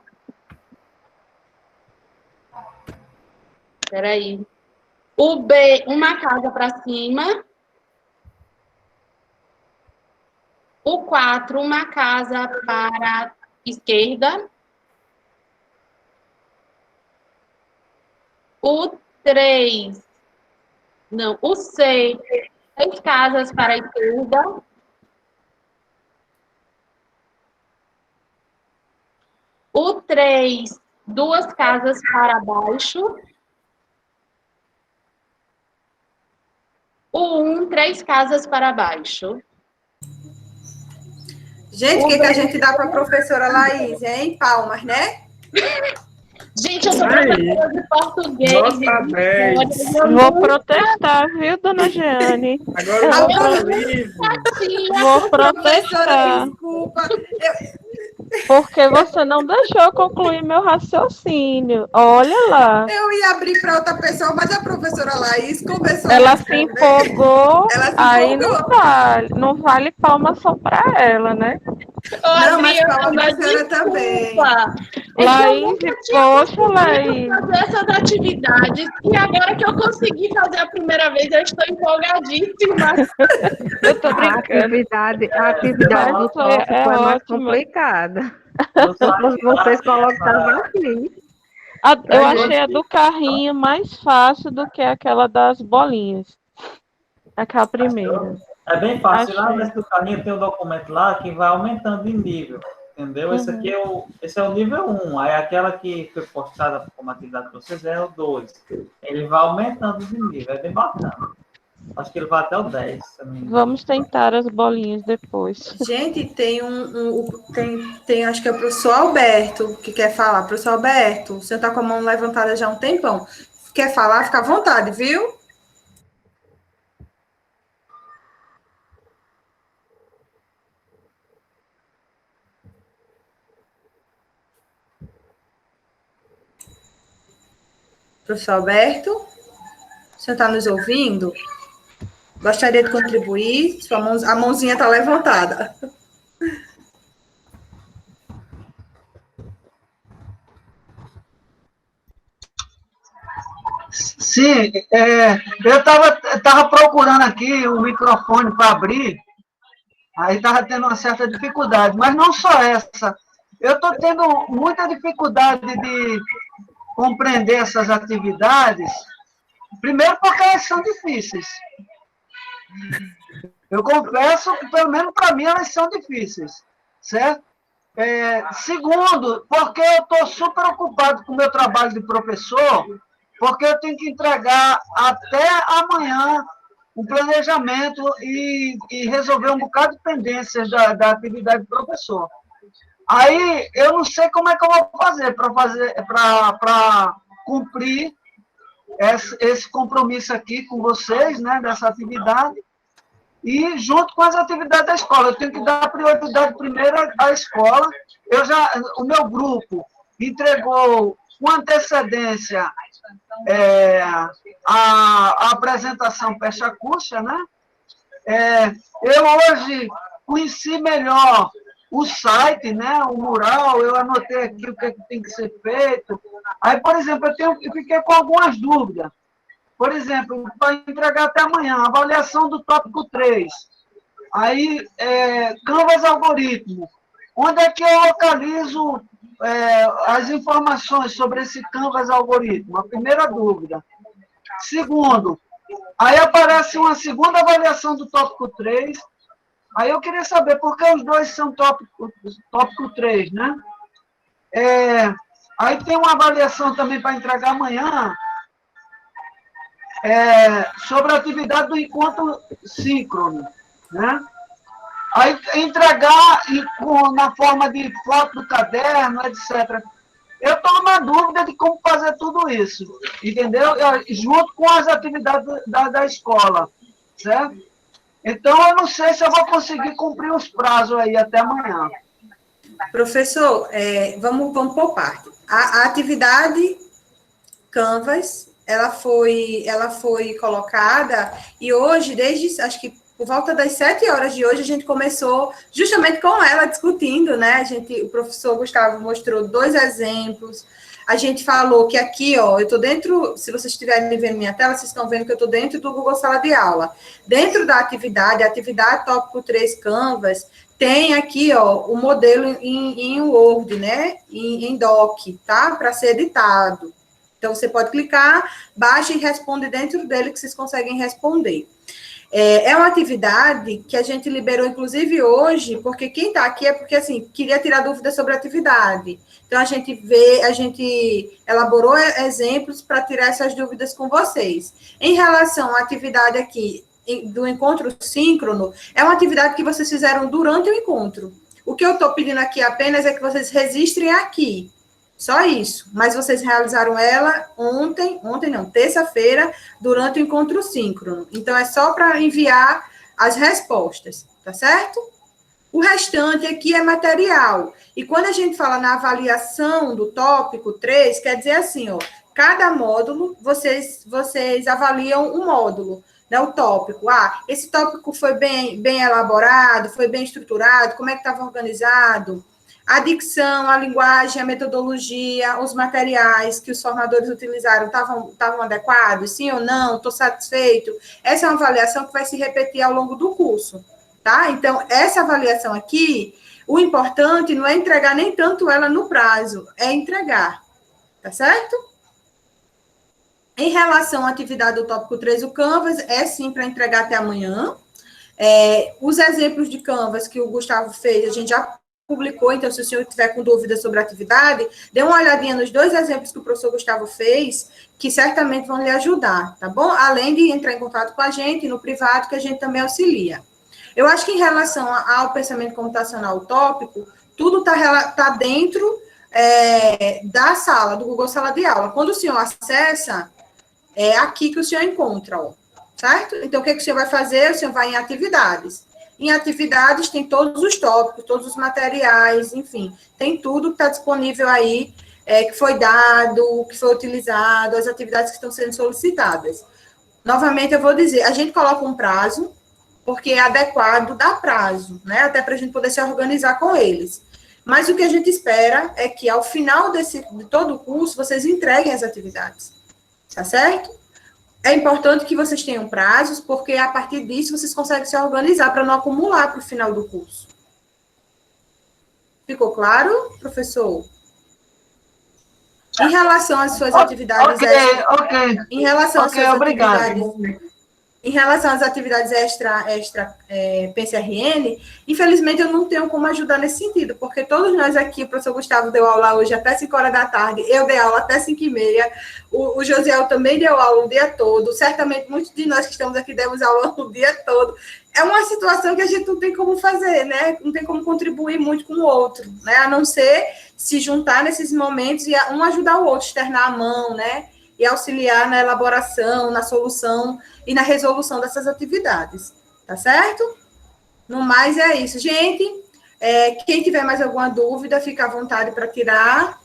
Peraí. O B uma casa para cima. O 4 uma casa para a esquerda. O 3, não, o 6, 3 casas para a esquerda. O 3, 2 casas para baixo. O 1, 3 casas para baixo. Gente, o que a gente dá para a professora Laís, hein? Palmas, né? Gente, eu sou professora de português. Nota 10. Vou protestar, viu, dona Jeane? Agora eu Vou protestar. Desculpa. Porque você não deixou eu concluir meu raciocínio. Olha lá. Eu ia abrir para outra pessoa, mas a professora Laís começou Ela a se empolgou, Ela se aí empolgou. não vale palma só pra ela, né? Não, mas palma para a senhora também. Laís, poxa, Laís. Fazer essas atividades e agora que eu consegui fazer a primeira vez, eu estou empolgadíssima. Eu tô brincando. A atividade do tópico foi mais complicada. Vocês colocaram aqui. Eu achei a do carrinho mais fácil do que aquela das bolinhas. Aquela primeira. é bem fácil. Lá Achei. nesse do caminho tem um documento lá que vai aumentando de nível. Entendeu? Esse aqui esse é o nível 1. Aí aquela que foi postada como atividade para vocês é o 2. Ele vai aumentando de nível. É bem bacana. Acho que ele vai até o 10. Vamos tentar as bolinhas depois. Gente, tem tem acho que é o professor Alberto que quer falar. Professor Alberto, o senhor está com a mão levantada já há um tempão. Quer falar? Fica à vontade, viu? Professor Alberto, o senhor está nos ouvindo? Gostaria de contribuir? A mãozinha está levantada. Sim, eu estava procurando aqui o microfone para abrir, aí estava tendo uma certa dificuldade, mas não só essa. Eu estou tendo muita dificuldade de compreender essas atividades, primeiro porque elas são difíceis. Eu confesso que, pelo menos para mim, elas são difíceis, certo? Segundo, porque eu estou super ocupado com o meu trabalho de professor, porque eu tenho que entregar até amanhã um planejamento e resolver um bocado de pendências da atividade de professor. Aí, eu não sei como é que eu vou fazer para cumprir esse compromisso aqui com vocês, né, dessa atividade, e junto com as atividades da escola. Eu tenho que dar prioridade primeiro à escola. O meu grupo entregou com antecedência a apresentação Pecha-Cuxa, né? Eu hoje conheci melhor o site, né, o mural, eu anotei aqui o que tem que ser feito. Aí, por exemplo, eu fiquei com algumas dúvidas. Por exemplo, para entregar até amanhã, avaliação do tópico 3. Aí, Canvas Algoritmo. Onde é que eu localizo as informações sobre esse Canvas Algoritmo? A primeira dúvida. Segundo, aí aparece uma segunda avaliação do tópico 3. Aí eu queria saber por que os dois são tópico 3, né? Aí tem uma avaliação também para entregar amanhã sobre a atividade do encontro síncrono, né? Aí entregar na forma de foto do caderno, etc. Eu estou na dúvida de como fazer tudo isso, entendeu? Junto com as atividades da escola, certo? Então, eu não sei se eu vou conseguir cumprir os prazos aí até amanhã. Professor, vamos por parte. A atividade Canvas, ela foi colocada, e hoje, desde, acho que por volta das 7 horas de hoje, a gente começou justamente com ela discutindo, né? O professor Gustavo mostrou 2 exemplos. A gente falou que aqui, ó, eu estou dentro, se vocês estiverem vendo minha tela, vocês estão vendo que eu estou dentro do Google Sala de Aula. Dentro da atividade, a atividade tópico 3 Canvas, tem aqui, ó, o modelo em Word, né? Em Doc, tá? Para ser editado. Então, você pode clicar, baixa e responde dentro dele que vocês conseguem responder. É uma atividade que a gente liberou, inclusive, hoje, porque quem está aqui é porque, assim, queria tirar dúvidas sobre a atividade. Então, a gente elaborou exemplos para tirar essas dúvidas com vocês. Em relação à atividade aqui do encontro síncrono, é uma atividade que vocês fizeram durante o encontro. O que eu estou pedindo aqui apenas é que vocês registrem aqui. Só isso. Mas vocês realizaram ela terça-feira, durante o encontro síncrono. Então, é só para enviar as respostas, tá certo? O restante aqui é material. E quando a gente fala na avaliação do tópico 3, quer dizer assim, ó, cada módulo, vocês avaliam um módulo, né, o tópico. Esse tópico foi bem elaborado, foi bem estruturado, como é que estava organizado? A dicção, a linguagem, a metodologia, os materiais que os formadores utilizaram estavam adequados? Sim ou não? Estou satisfeito? Essa é uma avaliação que vai se repetir ao longo do curso, tá? Então, essa avaliação aqui, o importante não é entregar nem tanto ela no prazo, é entregar, tá certo? Em relação à atividade do tópico 3, o Canvas é sim para entregar até amanhã. Os exemplos de Canvas que o Gustavo fez, a gente já publicou, então, se o senhor tiver com dúvidas sobre a atividade, dê uma olhadinha nos 2 exemplos que o professor Gustavo fez, que certamente vão lhe ajudar, tá bom? Além de entrar em contato com a gente, no privado, que a gente também auxilia. Eu acho que em relação ao pensamento computacional utópico, tudo está dentro da sala, do Google Sala de Aula. Quando o senhor acessa, é aqui que o senhor encontra, ó, certo? Então, o que o senhor vai fazer? O senhor vai em atividades. Em atividades tem todos os tópicos, todos os materiais, enfim, tem tudo que está disponível aí, que foi dado, que foi utilizado, as atividades que estão sendo solicitadas. Novamente, eu vou dizer, a gente coloca um prazo, porque é adequado dar prazo, né? Até para a gente poder se organizar com eles. Mas o que a gente espera é que, ao final de todo o curso, vocês entreguem as atividades, tá certo? É importante que vocês tenham prazos, porque a partir disso vocês conseguem se organizar para não acumular para o final do curso. Ficou claro, professor? Em relação às suas atividades... Em relação às suas atividades... Em relação às atividades extra PCRN, infelizmente eu não tenho como ajudar nesse sentido, porque todos nós aqui, o professor Gustavo deu aula hoje até 5 horas da tarde, eu dei aula até 5h30, o Josiel também deu aula o dia todo, certamente muitos de nós que estamos aqui demos aula o dia todo. É uma situação que a gente não tem como fazer, né? Não tem como contribuir muito com o outro, né? A não ser se juntar nesses momentos e um ajudar o outro, externar a mão, né? E auxiliar na elaboração, na solução e na resolução dessas atividades, tá certo? No mais, é isso. Gente, quem tiver mais alguma dúvida, fica à vontade para tirar.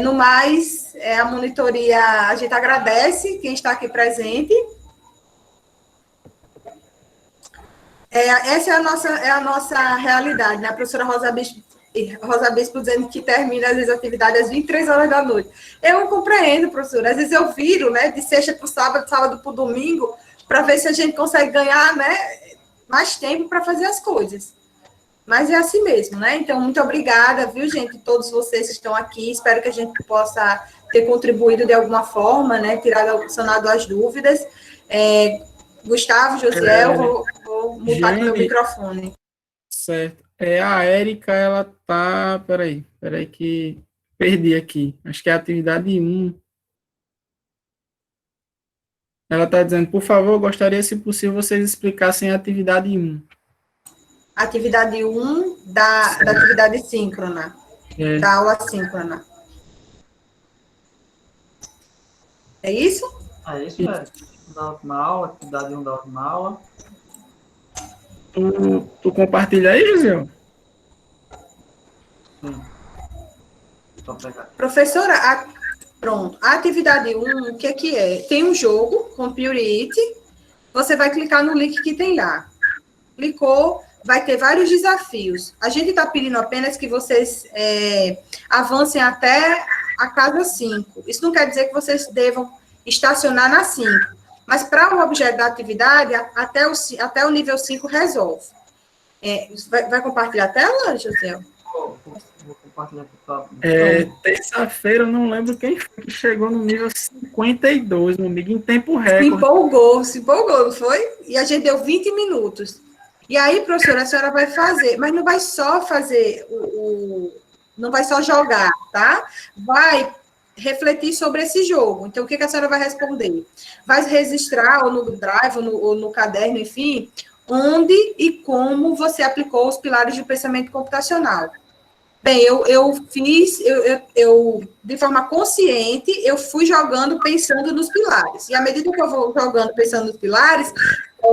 No mais, a monitoria, a gente agradece quem está aqui presente. Essa é a nossa realidade, né? A professora Rosa Bispo dizendo que termina, às vezes, a atividade às 23 horas da noite. Eu compreendo, professora. Às vezes eu viro, né, de sexta para o sábado, sábado para o domingo, para ver se a gente consegue ganhar, né, mais tempo para fazer as coisas. Mas é assim mesmo, né? Então, muito obrigada, viu, gente? Todos vocês que estão aqui. Espero que a gente possa ter contribuído de alguma forma, né, sanado as dúvidas. Gustavo, Josiel, vou mutar aqui meu microfone. Certo. A Érica, ela tá... Peraí que perdi aqui. Acho que é a atividade 1. Ela está dizendo, por favor, gostaria, se possível, vocês explicassem a atividade 1. Atividade 1 da atividade síncrona, da aula síncrona. É isso? É isso, é. Da última aula, atividade 1 da última aula. Tu compartilha aí, José? Sim. Só pegar. Professora, pronto. A atividade 1, o que que é? Tem um jogo, Computer It. Você vai clicar no link que tem lá. Clicou, vai ter vários desafios. A gente está pedindo apenas que vocês avancem até a casa 5. Isso não quer dizer que vocês devam estacionar na 5. Mas para o objeto da atividade, até o nível 5 resolve. Vai compartilhar a tela, José? Vou compartilhar aqui. Terça-feira, eu não lembro quem foi que chegou no nível 52, meu amigo, em tempo recorde. Se empolgou, não foi? E a gente deu 20 minutos. E aí, professora, a senhora vai fazer, mas não vai só fazer não vai só jogar, tá? Vai refletir sobre esse jogo. Então, o que a senhora vai responder? Vai registrar, ou no Drive, ou no caderno, enfim, onde e como você aplicou os pilares do pensamento computacional. Bem, eu fiz, de forma consciente, eu fui jogando pensando nos pilares. E à medida que eu vou jogando pensando nos pilares,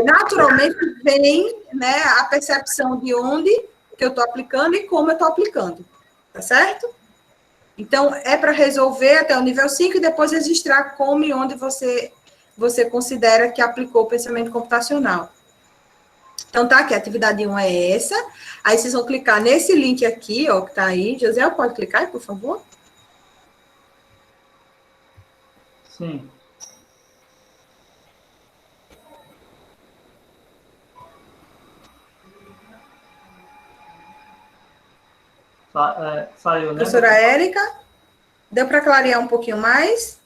naturalmente vem, né, a percepção de onde que eu estou aplicando e como eu estou aplicando. Tá certo? Então, é para resolver até o nível 5 e depois registrar como e onde você considera que aplicou o pensamento computacional. Então, tá aqui, a atividade 1 é essa. Aí, vocês vão clicar nesse link aqui, ó, que tá aí. José, pode clicar aí, por favor? Sim. Saiu, né? Professora Érica, deu para clarear um pouquinho mais?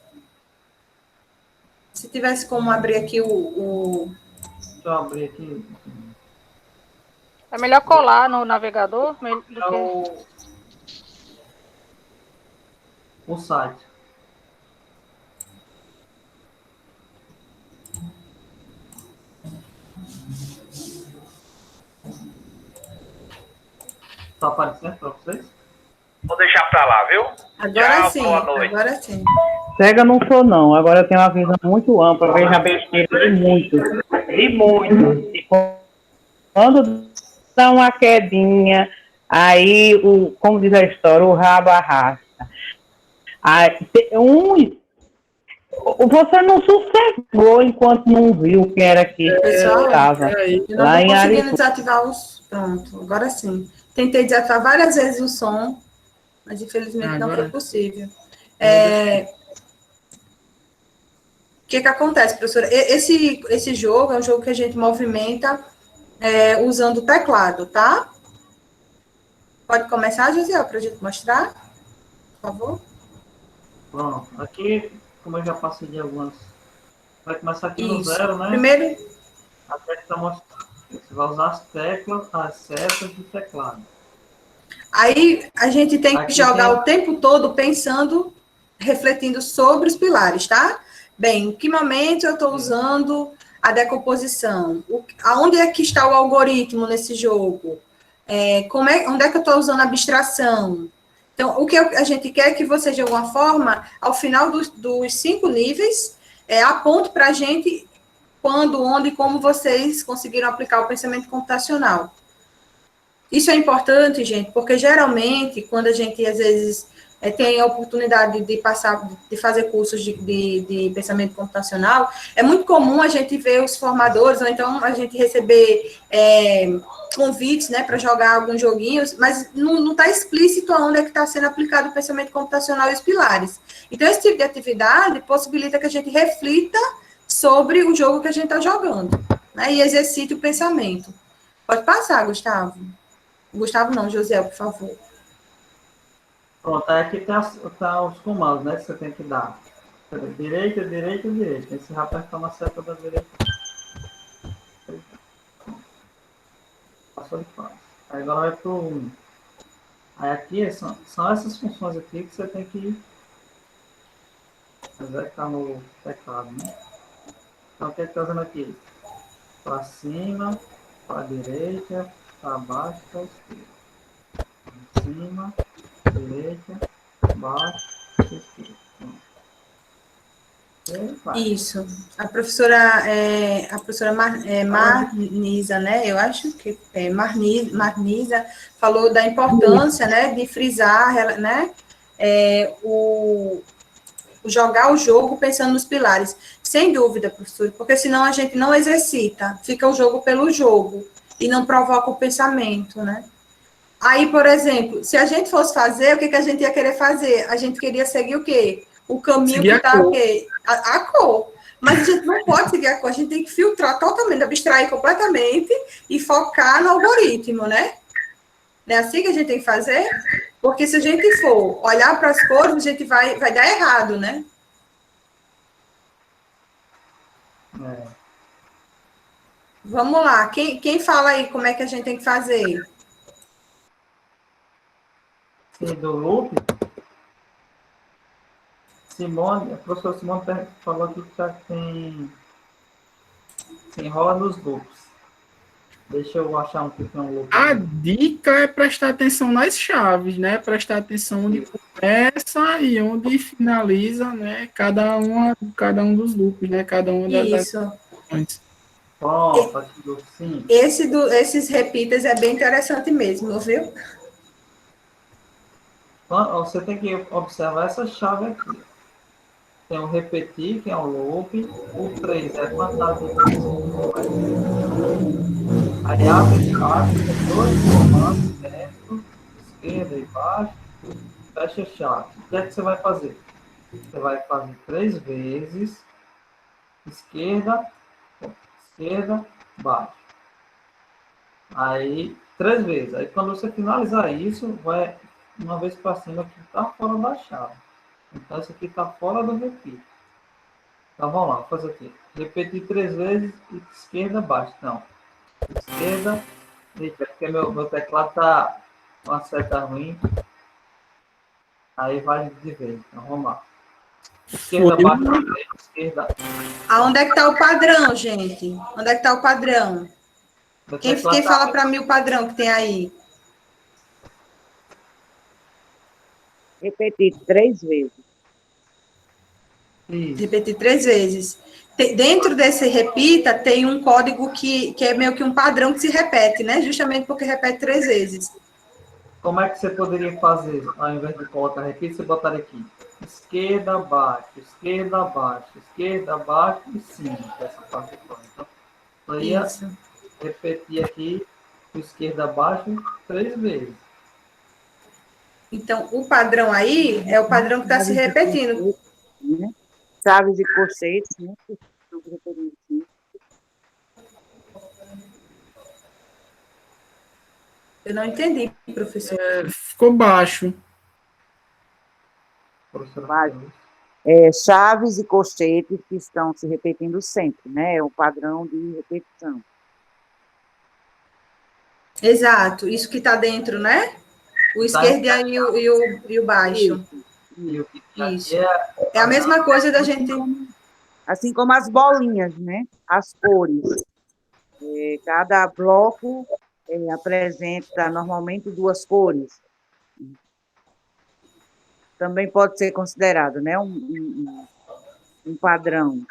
Se tivesse como abrir aqui Deixa eu abrir aqui. É melhor colar no navegador do que... O site. Está aparecendo para vocês? Vou deixar para lá, viu? Agora Tchau, sim, boa noite. agora sim. Cega não sou, não. Agora eu tenho uma visão muito ampla, vejo a besteira de muito. De muito. E quando dá uma quedinha, aí, como diz a história, o rabo arrasta. Aí, você não sossegou enquanto não viu quem era que estava. Eu não estou conseguindo desativar os... Pronto, agora sim. Tentei desativar várias vezes o som, mas infelizmente não foi possível. O que acontece, professora? Esse jogo é um jogo que a gente movimenta usando o teclado, tá? Pode começar, José, para a gente mostrar, por favor. Pronto. Aqui, como eu já passei de algumas... Vai começar aqui no 0, né? Primeiro... Até que está mostrando. Você vai usar as teclas, as setas do teclado. Aí, a gente tem que jogar o tempo todo pensando, refletindo sobre os pilares, tá? Bem, em que momento eu estou usando a decomposição? Aonde é que está o algoritmo nesse jogo? Onde é que eu estou usando a abstração? Então, o que a gente quer é que você, de alguma forma, ao final dos 5 níveis, aponte para a gente quando, onde e como vocês conseguiram aplicar o pensamento computacional. Isso é importante, gente, porque geralmente, quando a gente, às vezes, tem a oportunidade de fazer cursos de pensamento computacional, é muito comum a gente ver os formadores, ou então a gente receber convites, né, para jogar alguns joguinhos, mas não está explícito aonde é que está sendo aplicado o pensamento computacional e os pilares. Então, esse tipo de atividade possibilita que a gente reflita sobre o jogo que a gente está jogando, né, e exercite o pensamento. Pode passar, Gustavo. Gustavo não, José, por favor. Pronto, aí aqui tá os comandos, né, que você tem que dar. Direita, direita, direita. Aí você vai apertar uma seta da direita. Passou de fase. Aí agora vai pro 1. Aí aqui são essas funções aqui que você tem que executar no teclado, né? Então, o que está fazendo aqui? Para cima, para direita, para baixo, para esquerda. Para cima, direita, baixo, esquerda. Isso. A professora Marnisa, né? Eu acho que é Marnisa falou da importância, né, de frisar, né, jogar o jogo pensando nos pilares. Sem dúvida, professor, porque senão a gente não exercita, fica o jogo pelo jogo e não provoca o pensamento, né? Aí, por exemplo, se a gente fosse fazer, o que a gente ia querer fazer? A gente queria seguir o quê? O caminho Seguir que está a o quê? A cor. Mas a gente não pode seguir a cor, a gente tem que filtrar totalmente, abstrair completamente e focar no algoritmo, né? Não é assim que a gente tem que fazer? Porque se a gente for olhar para as cores, a gente vai dar errado, né? Vamos lá, quem fala aí como é que a gente tem que fazer? Sim, do loop. Simone, a professora Simone falou aqui que já tem. Se enrola nos loops. Deixa eu achar um que tem um loop. A dica é prestar atenção nas chaves, né? Prestar atenção onde começa e onde finaliza, né? Cada um dos loops, né? Cada uma das ações. Pronto, sim. Esses repitas é bem interessante mesmo, viu? Você tem que observar essa chave aqui. Tem o repetir, que é um loop. O 3 é fantasma. Aí abre chave, tem dois comandos, dentro, esquerda e baixo. Fecha a chave. O que é que você vai fazer? Você vai fazer 3 vezes. Esquerda, baixo. Aí, 3 vezes. Aí, quando você finalizar isso, vai uma vez para cima que está fora da chave. Então, isso aqui está fora do repeat. Então, vamos lá, vou fazer aqui. Repetir 3 vezes, esquerda, baixo. Não. Esquerda, direita, porque meu teclado está com uma seta ruim. Aí vai de vez. Então, vamos lá. Esquerda, baixo, direita, esquerda. Aonde é que está o padrão, gente? Onde é que está o padrão? Quem fala para mim o padrão que tem aí? Repetir 3 vezes. Repetir 3 vezes. Dentro desse repita, tem um código que é meio que um padrão que se repete, né? Justamente porque repete 3 vezes. Como é que você poderia fazer, ao invés de colocar repita, você botaria aqui? Esquerda, baixo, esquerda, baixo, esquerda, baixo e cima. Essa parte aqui. Então, eu ia repetir aqui esquerda, baixo 3 vezes. Então, o padrão aí é o padrão que está se repetindo. Chaves e conceito, né? Eu não entendi, professor. Ficou baixo. Chaves e colchetes que estão se repetindo sempre, né? É o padrão de repetição. Exato, isso que está dentro, né? O esquerdo e o baixo. Isso. É a mesma coisa da gente... Assim como as bolinhas, né? As cores. Cada bloco apresenta normalmente 2 cores. Também pode ser considerado, né? Um padrão.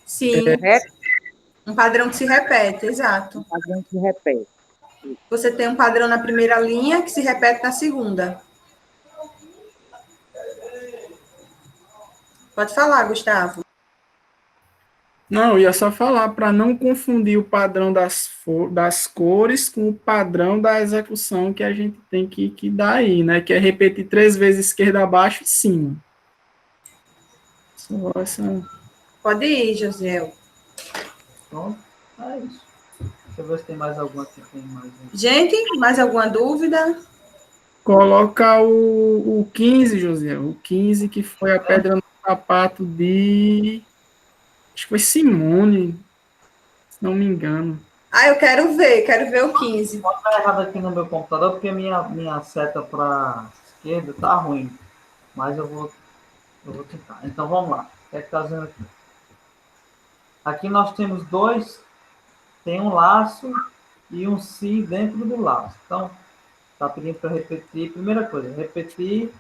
Sim. Um padrão que se repete, exato. Um padrão que se repete. Você tem um padrão na primeira linha que se repete na segunda. Pode falar, Gustavo. Não, eu ia só falar para não confundir o padrão das cores com o padrão da execução que a gente tem que dar aí, né? Que é repetir 3 vezes esquerda, abaixo e cima. Pode ir, José. Pronto, é isso. Deixa eu ver se tem mais alguma que tem mais. Gente, mais alguma dúvida? Coloca o 15, José. O 15, que foi a pedra no sapato de... Acho que foi Simone, se não me engano. Eu quero ver o 15. Pode estar errado aqui no meu computador, porque minha seta para esquerda tá ruim. Mas eu vou tentar. Então, vamos lá. O que é que está dizendo aqui? Aqui nós temos tem um laço e um si dentro do laço. Então, está pedindo para repetir. Primeira coisa, repetir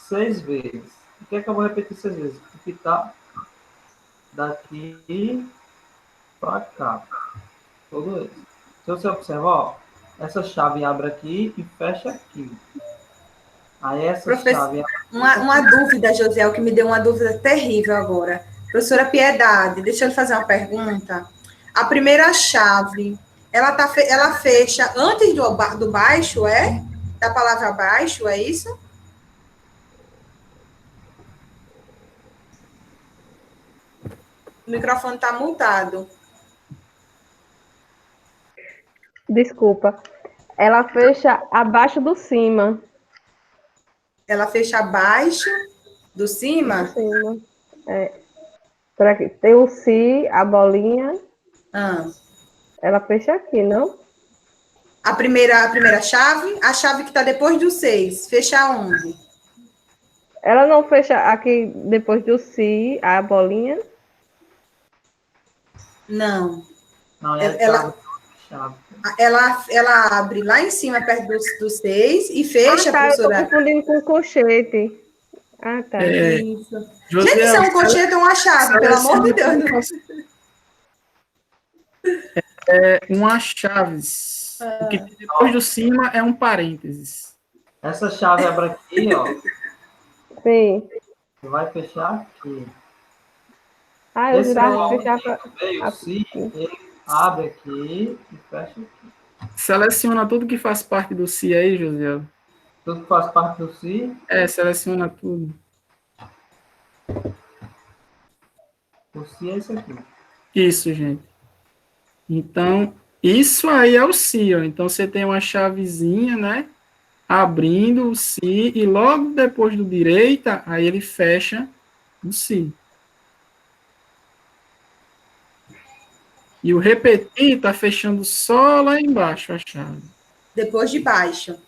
6 vezes. O que é que eu vou repetir 6 vezes? Porque está daqui para cá. Todo esse. Se você observar, ó, essa chave abre aqui e fecha aqui. Aí essa chave... Uma dúvida, Josiel, que me deu uma dúvida terrível agora. Professora Piedade, deixa eu lhe fazer uma pergunta. A primeira chave, ela fecha antes do baixo, é? Da palavra baixo, é isso? O microfone está mutado. Desculpa. Ela fecha abaixo do cima. Ela fecha abaixo do cima? Do cima. Tem o si, a bolinha. Ela fecha aqui, não? A primeira chave, a chave que está depois do 6, fecha onde? Ela não fecha aqui depois do si, a bolinha? Não. Não, ela abre lá em cima, perto do 6, e fecha, professora. Eu tô confundindo com colchete. Ah, tá. Isso. Gente, isso é um colchete ou uma chave, pelo amor de Deus. É uma chave. O que tem depois do cima é um parênteses. Essa chave abre aqui, ó. Sim. Você vai fechar aqui. Eu jurava fechar ele abre aqui e fecha aqui. Seleciona tudo que faz parte do si aí, José. Tudo que faz parte do si? Seleciona tudo. O si é isso aqui. Isso, gente. Então, isso aí é o si, ó. Então, você tem uma chavezinha, né? Abrindo o si e logo depois do direita, aí ele fecha o si. E o repetir está fechando só lá embaixo a chave. Depois de baixo.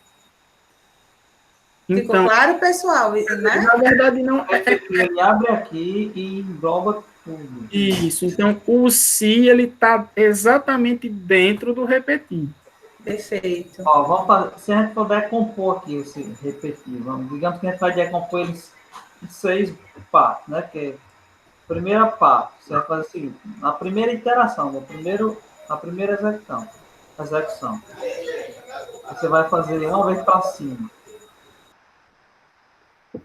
Então, ficou claro, pessoal? Né? Na verdade, não ele abre aqui e engloba tudo. Isso. Então, o si ele está exatamente dentro do repetir. Perfeito. Ó, vamos fazer, se a gente for decompor aqui esse repetir, digamos que a gente vai decompor eles em 6 partes, né? Que é a primeira parte, você vai fazer o seguinte, na primeira iteração, na primeira execução, você vai fazer uma vez para cima.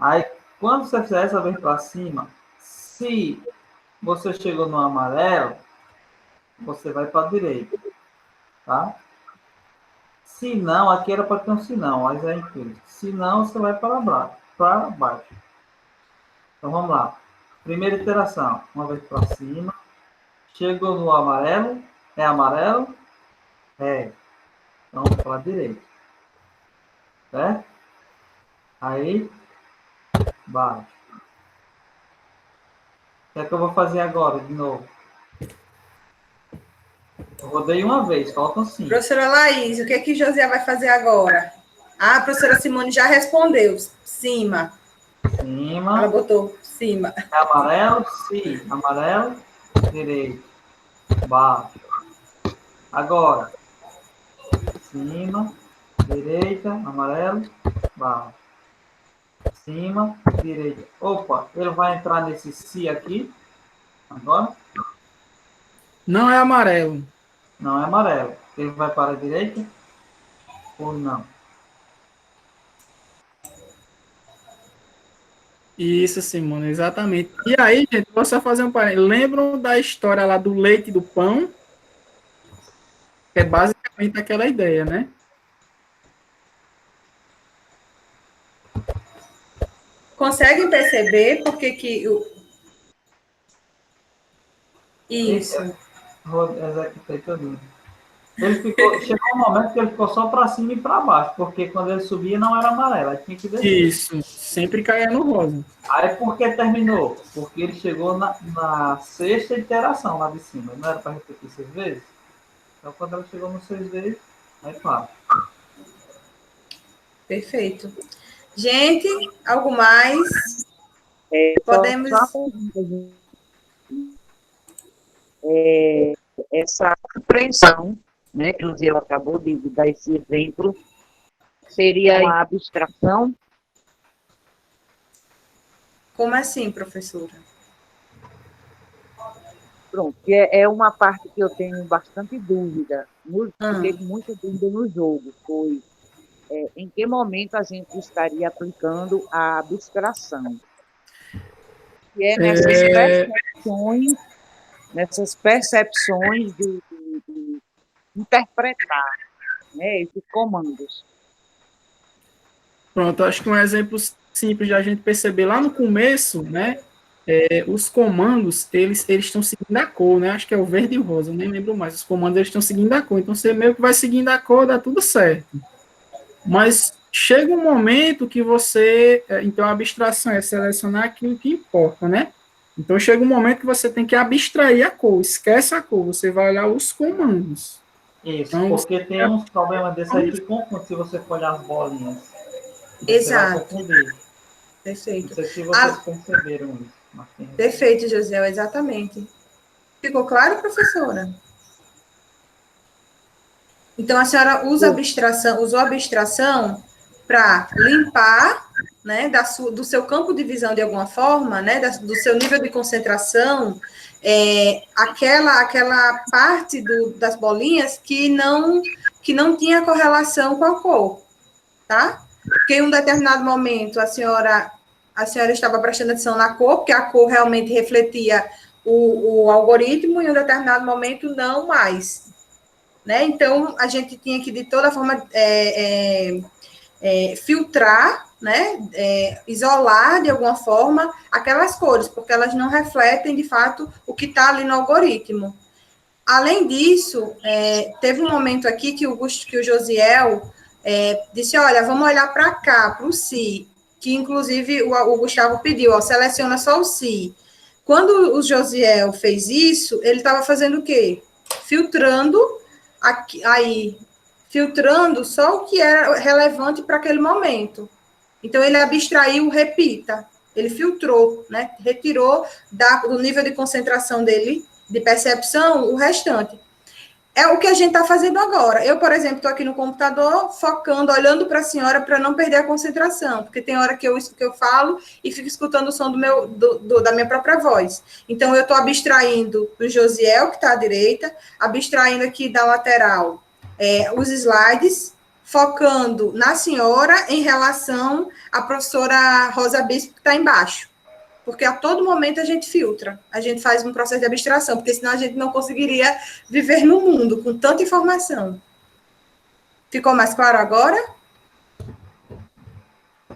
Aí, quando você fizer essa vez para cima, se você chegou no amarelo, você vai para a direita, tá? Se não, aqui era para ter um sinal, mas é incrível. Se não, você vai para baixo. Então, vamos lá. Primeira iteração, uma vez para cima. Chegou no amarelo. É amarelo? É. Então, para a direita. Certo? Aí, baixo. O que é que eu vou fazer agora, de novo? Eu rodei uma vez, faltam 5. Professora Laís, o que que José vai fazer agora? A professora Simone já respondeu. Cima. Cima. Ela botou cima. É amarelo? Sim. Amarelo, direito. Baixo. Agora. Cima, direita, amarelo, baixo. Cima, direita. Opa, ele vai entrar nesse si aqui. Agora. Não é amarelo. Não é amarelo. Ele vai para a direita ou não? Isso, Simone, exatamente. E aí, gente, vou só fazer um parênteses. Lembram da história lá do leite e do pão? É basicamente aquela ideia, né? Conseguem perceber por que o... Isso. Executei tudo. Chegou um momento que ele ficou só para cima e para baixo, porque quando ele subia não era amarelo, aí tinha que descer. Isso, sempre caía no rosa. Aí por que terminou? Porque ele chegou na sexta iteração lá de cima, não era para repetir 6 vezes? Então quando ela chegou no 6 vezes, aí para. Perfeito. Gente, algo mais? Podemos... Essa compreensão, né, que o Zé acabou de dar esse exemplo, seria uma abstração? Como assim, professora? Pronto, que é uma parte que eu tenho bastante dúvida, fiquei com muita dúvida no jogo, foi em que momento a gente estaria aplicando a abstração. Que é nessas percepções de interpretar, né, esses comandos. Pronto, acho que um exemplo simples de a gente perceber lá no começo, né, os comandos, eles estão seguindo a cor, né, acho que é o verde e o rosa, eu nem lembro mais, os comandos eles estão seguindo a cor, então você meio que vai seguindo a cor, dá tudo certo. Mas chega um momento que você, então a abstração é selecionar aquilo que importa, né, então chega um momento que você tem que abstrair a cor, esquece a cor, você vai olhar os comandos. Isso, então, porque tem uns problemas desse aí que confundem se você for olhar as bolinhas. Exato. Perfeito. Não sei se vocês perceberam isso. Perfeito, José, exatamente. Ficou claro, professora? Então, a senhora usou abstração para limpar, né, do seu campo de visão de alguma forma, né, do seu nível de concentração, aquela parte das bolinhas que não tinha correlação com a cor, tá? Porque em um determinado momento a senhora estava prestando atenção na cor, porque a cor realmente refletia o algoritmo, e em um determinado momento não mais, né? Então, a gente tinha que, de toda forma, filtrar, né? Isolar, de alguma forma, aquelas cores, porque elas não refletem, de fato, o que está ali no algoritmo. Além disso, teve um momento aqui que o Josiel disse, olha, vamos olhar para cá, para o Si, que inclusive o Gustavo pediu, seleciona só o Si. Quando o Josiel fez isso, ele estava fazendo o quê? Filtrando só o que era relevante para aquele momento. Então, ele abstraiu, repita, ele filtrou, né? Retirou do nível de concentração dele, de percepção, o restante. É o que a gente está fazendo agora. Eu, por exemplo, estou aqui no computador, focando, olhando para a senhora para não perder a concentração, porque tem hora que eu falo e fico escutando o som da minha própria voz. Então, eu estou abstraindo do Josiel, que está à direita, abstraindo aqui da lateral os slides, focando na senhora em relação à professora Rosa Bispo, que está embaixo. Porque a todo momento a gente filtra, a gente faz um processo de abstração, porque senão a gente não conseguiria viver no mundo com tanta informação. Ficou mais claro agora?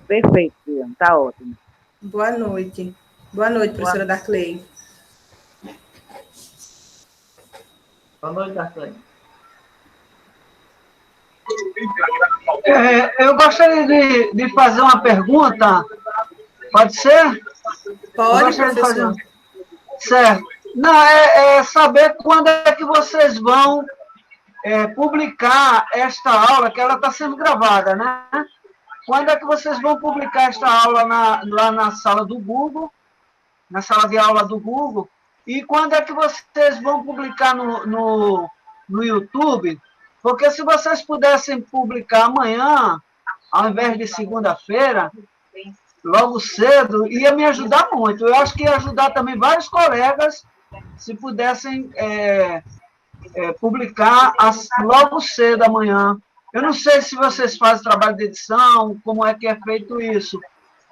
Perfeito, Ian, tá ótimo. Boa noite. Boa noite, professora Darclay. Boa noite, Darclay. Eu gostaria de fazer uma pergunta. Pode ser? Pode, professor. Certo. Não, é saber quando é que vocês vão publicar esta aula, que ela está sendo gravada, né? Quando é que vocês vão publicar esta aula lá na sala do Google, na sala de aula do Google, e quando é que vocês vão publicar no YouTube? Porque se vocês pudessem publicar amanhã, ao invés de segunda-feira, logo cedo, ia me ajudar muito. Eu acho que ia ajudar também vários colegas se pudessem publicar logo cedo amanhã. Eu não sei se vocês fazem trabalho de edição, como é que é feito isso,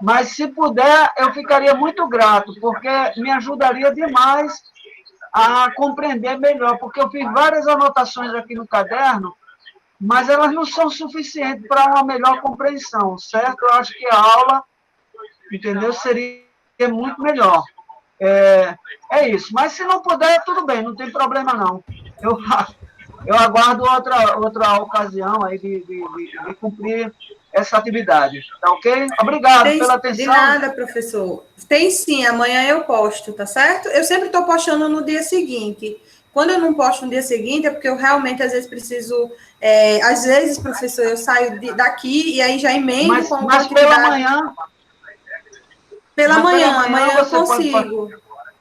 mas se puder, eu ficaria muito grato, porque me ajudaria demais a compreender melhor, porque eu fiz várias anotações aqui no caderno, mas elas não são suficientes para uma melhor compreensão, certo? Eu acho que a aula, entendeu, seria muito melhor. É isso. Mas se não puder, tudo bem, não tem problema não. Eu aguardo outra ocasião aí de cumprir essa atividade. Tá ok? Obrigado pela atenção. De nada, professor. Tem sim, amanhã eu posto, tá certo? Eu sempre estou postando no dia seguinte. Quando eu não posto no dia seguinte, é porque eu realmente, às vezes, preciso... às vezes, professor, eu saio daqui e aí já emendo com uma atividade. Pela manhã... Pela manhã, amanhã eu consigo.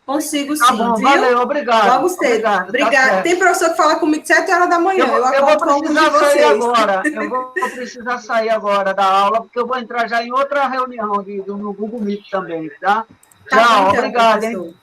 Consigo sim, bom, viu? Valeu, obrigado. Logo cedo. Obrigada. Tá. Tem professor que fala comigo 7 horas da manhã. Eu vou precisar sair agora. Eu vou precisar sair agora da aula, porque eu vou entrar já em outra reunião no Google Meet também, tá? Tchau, então, obrigado, hein?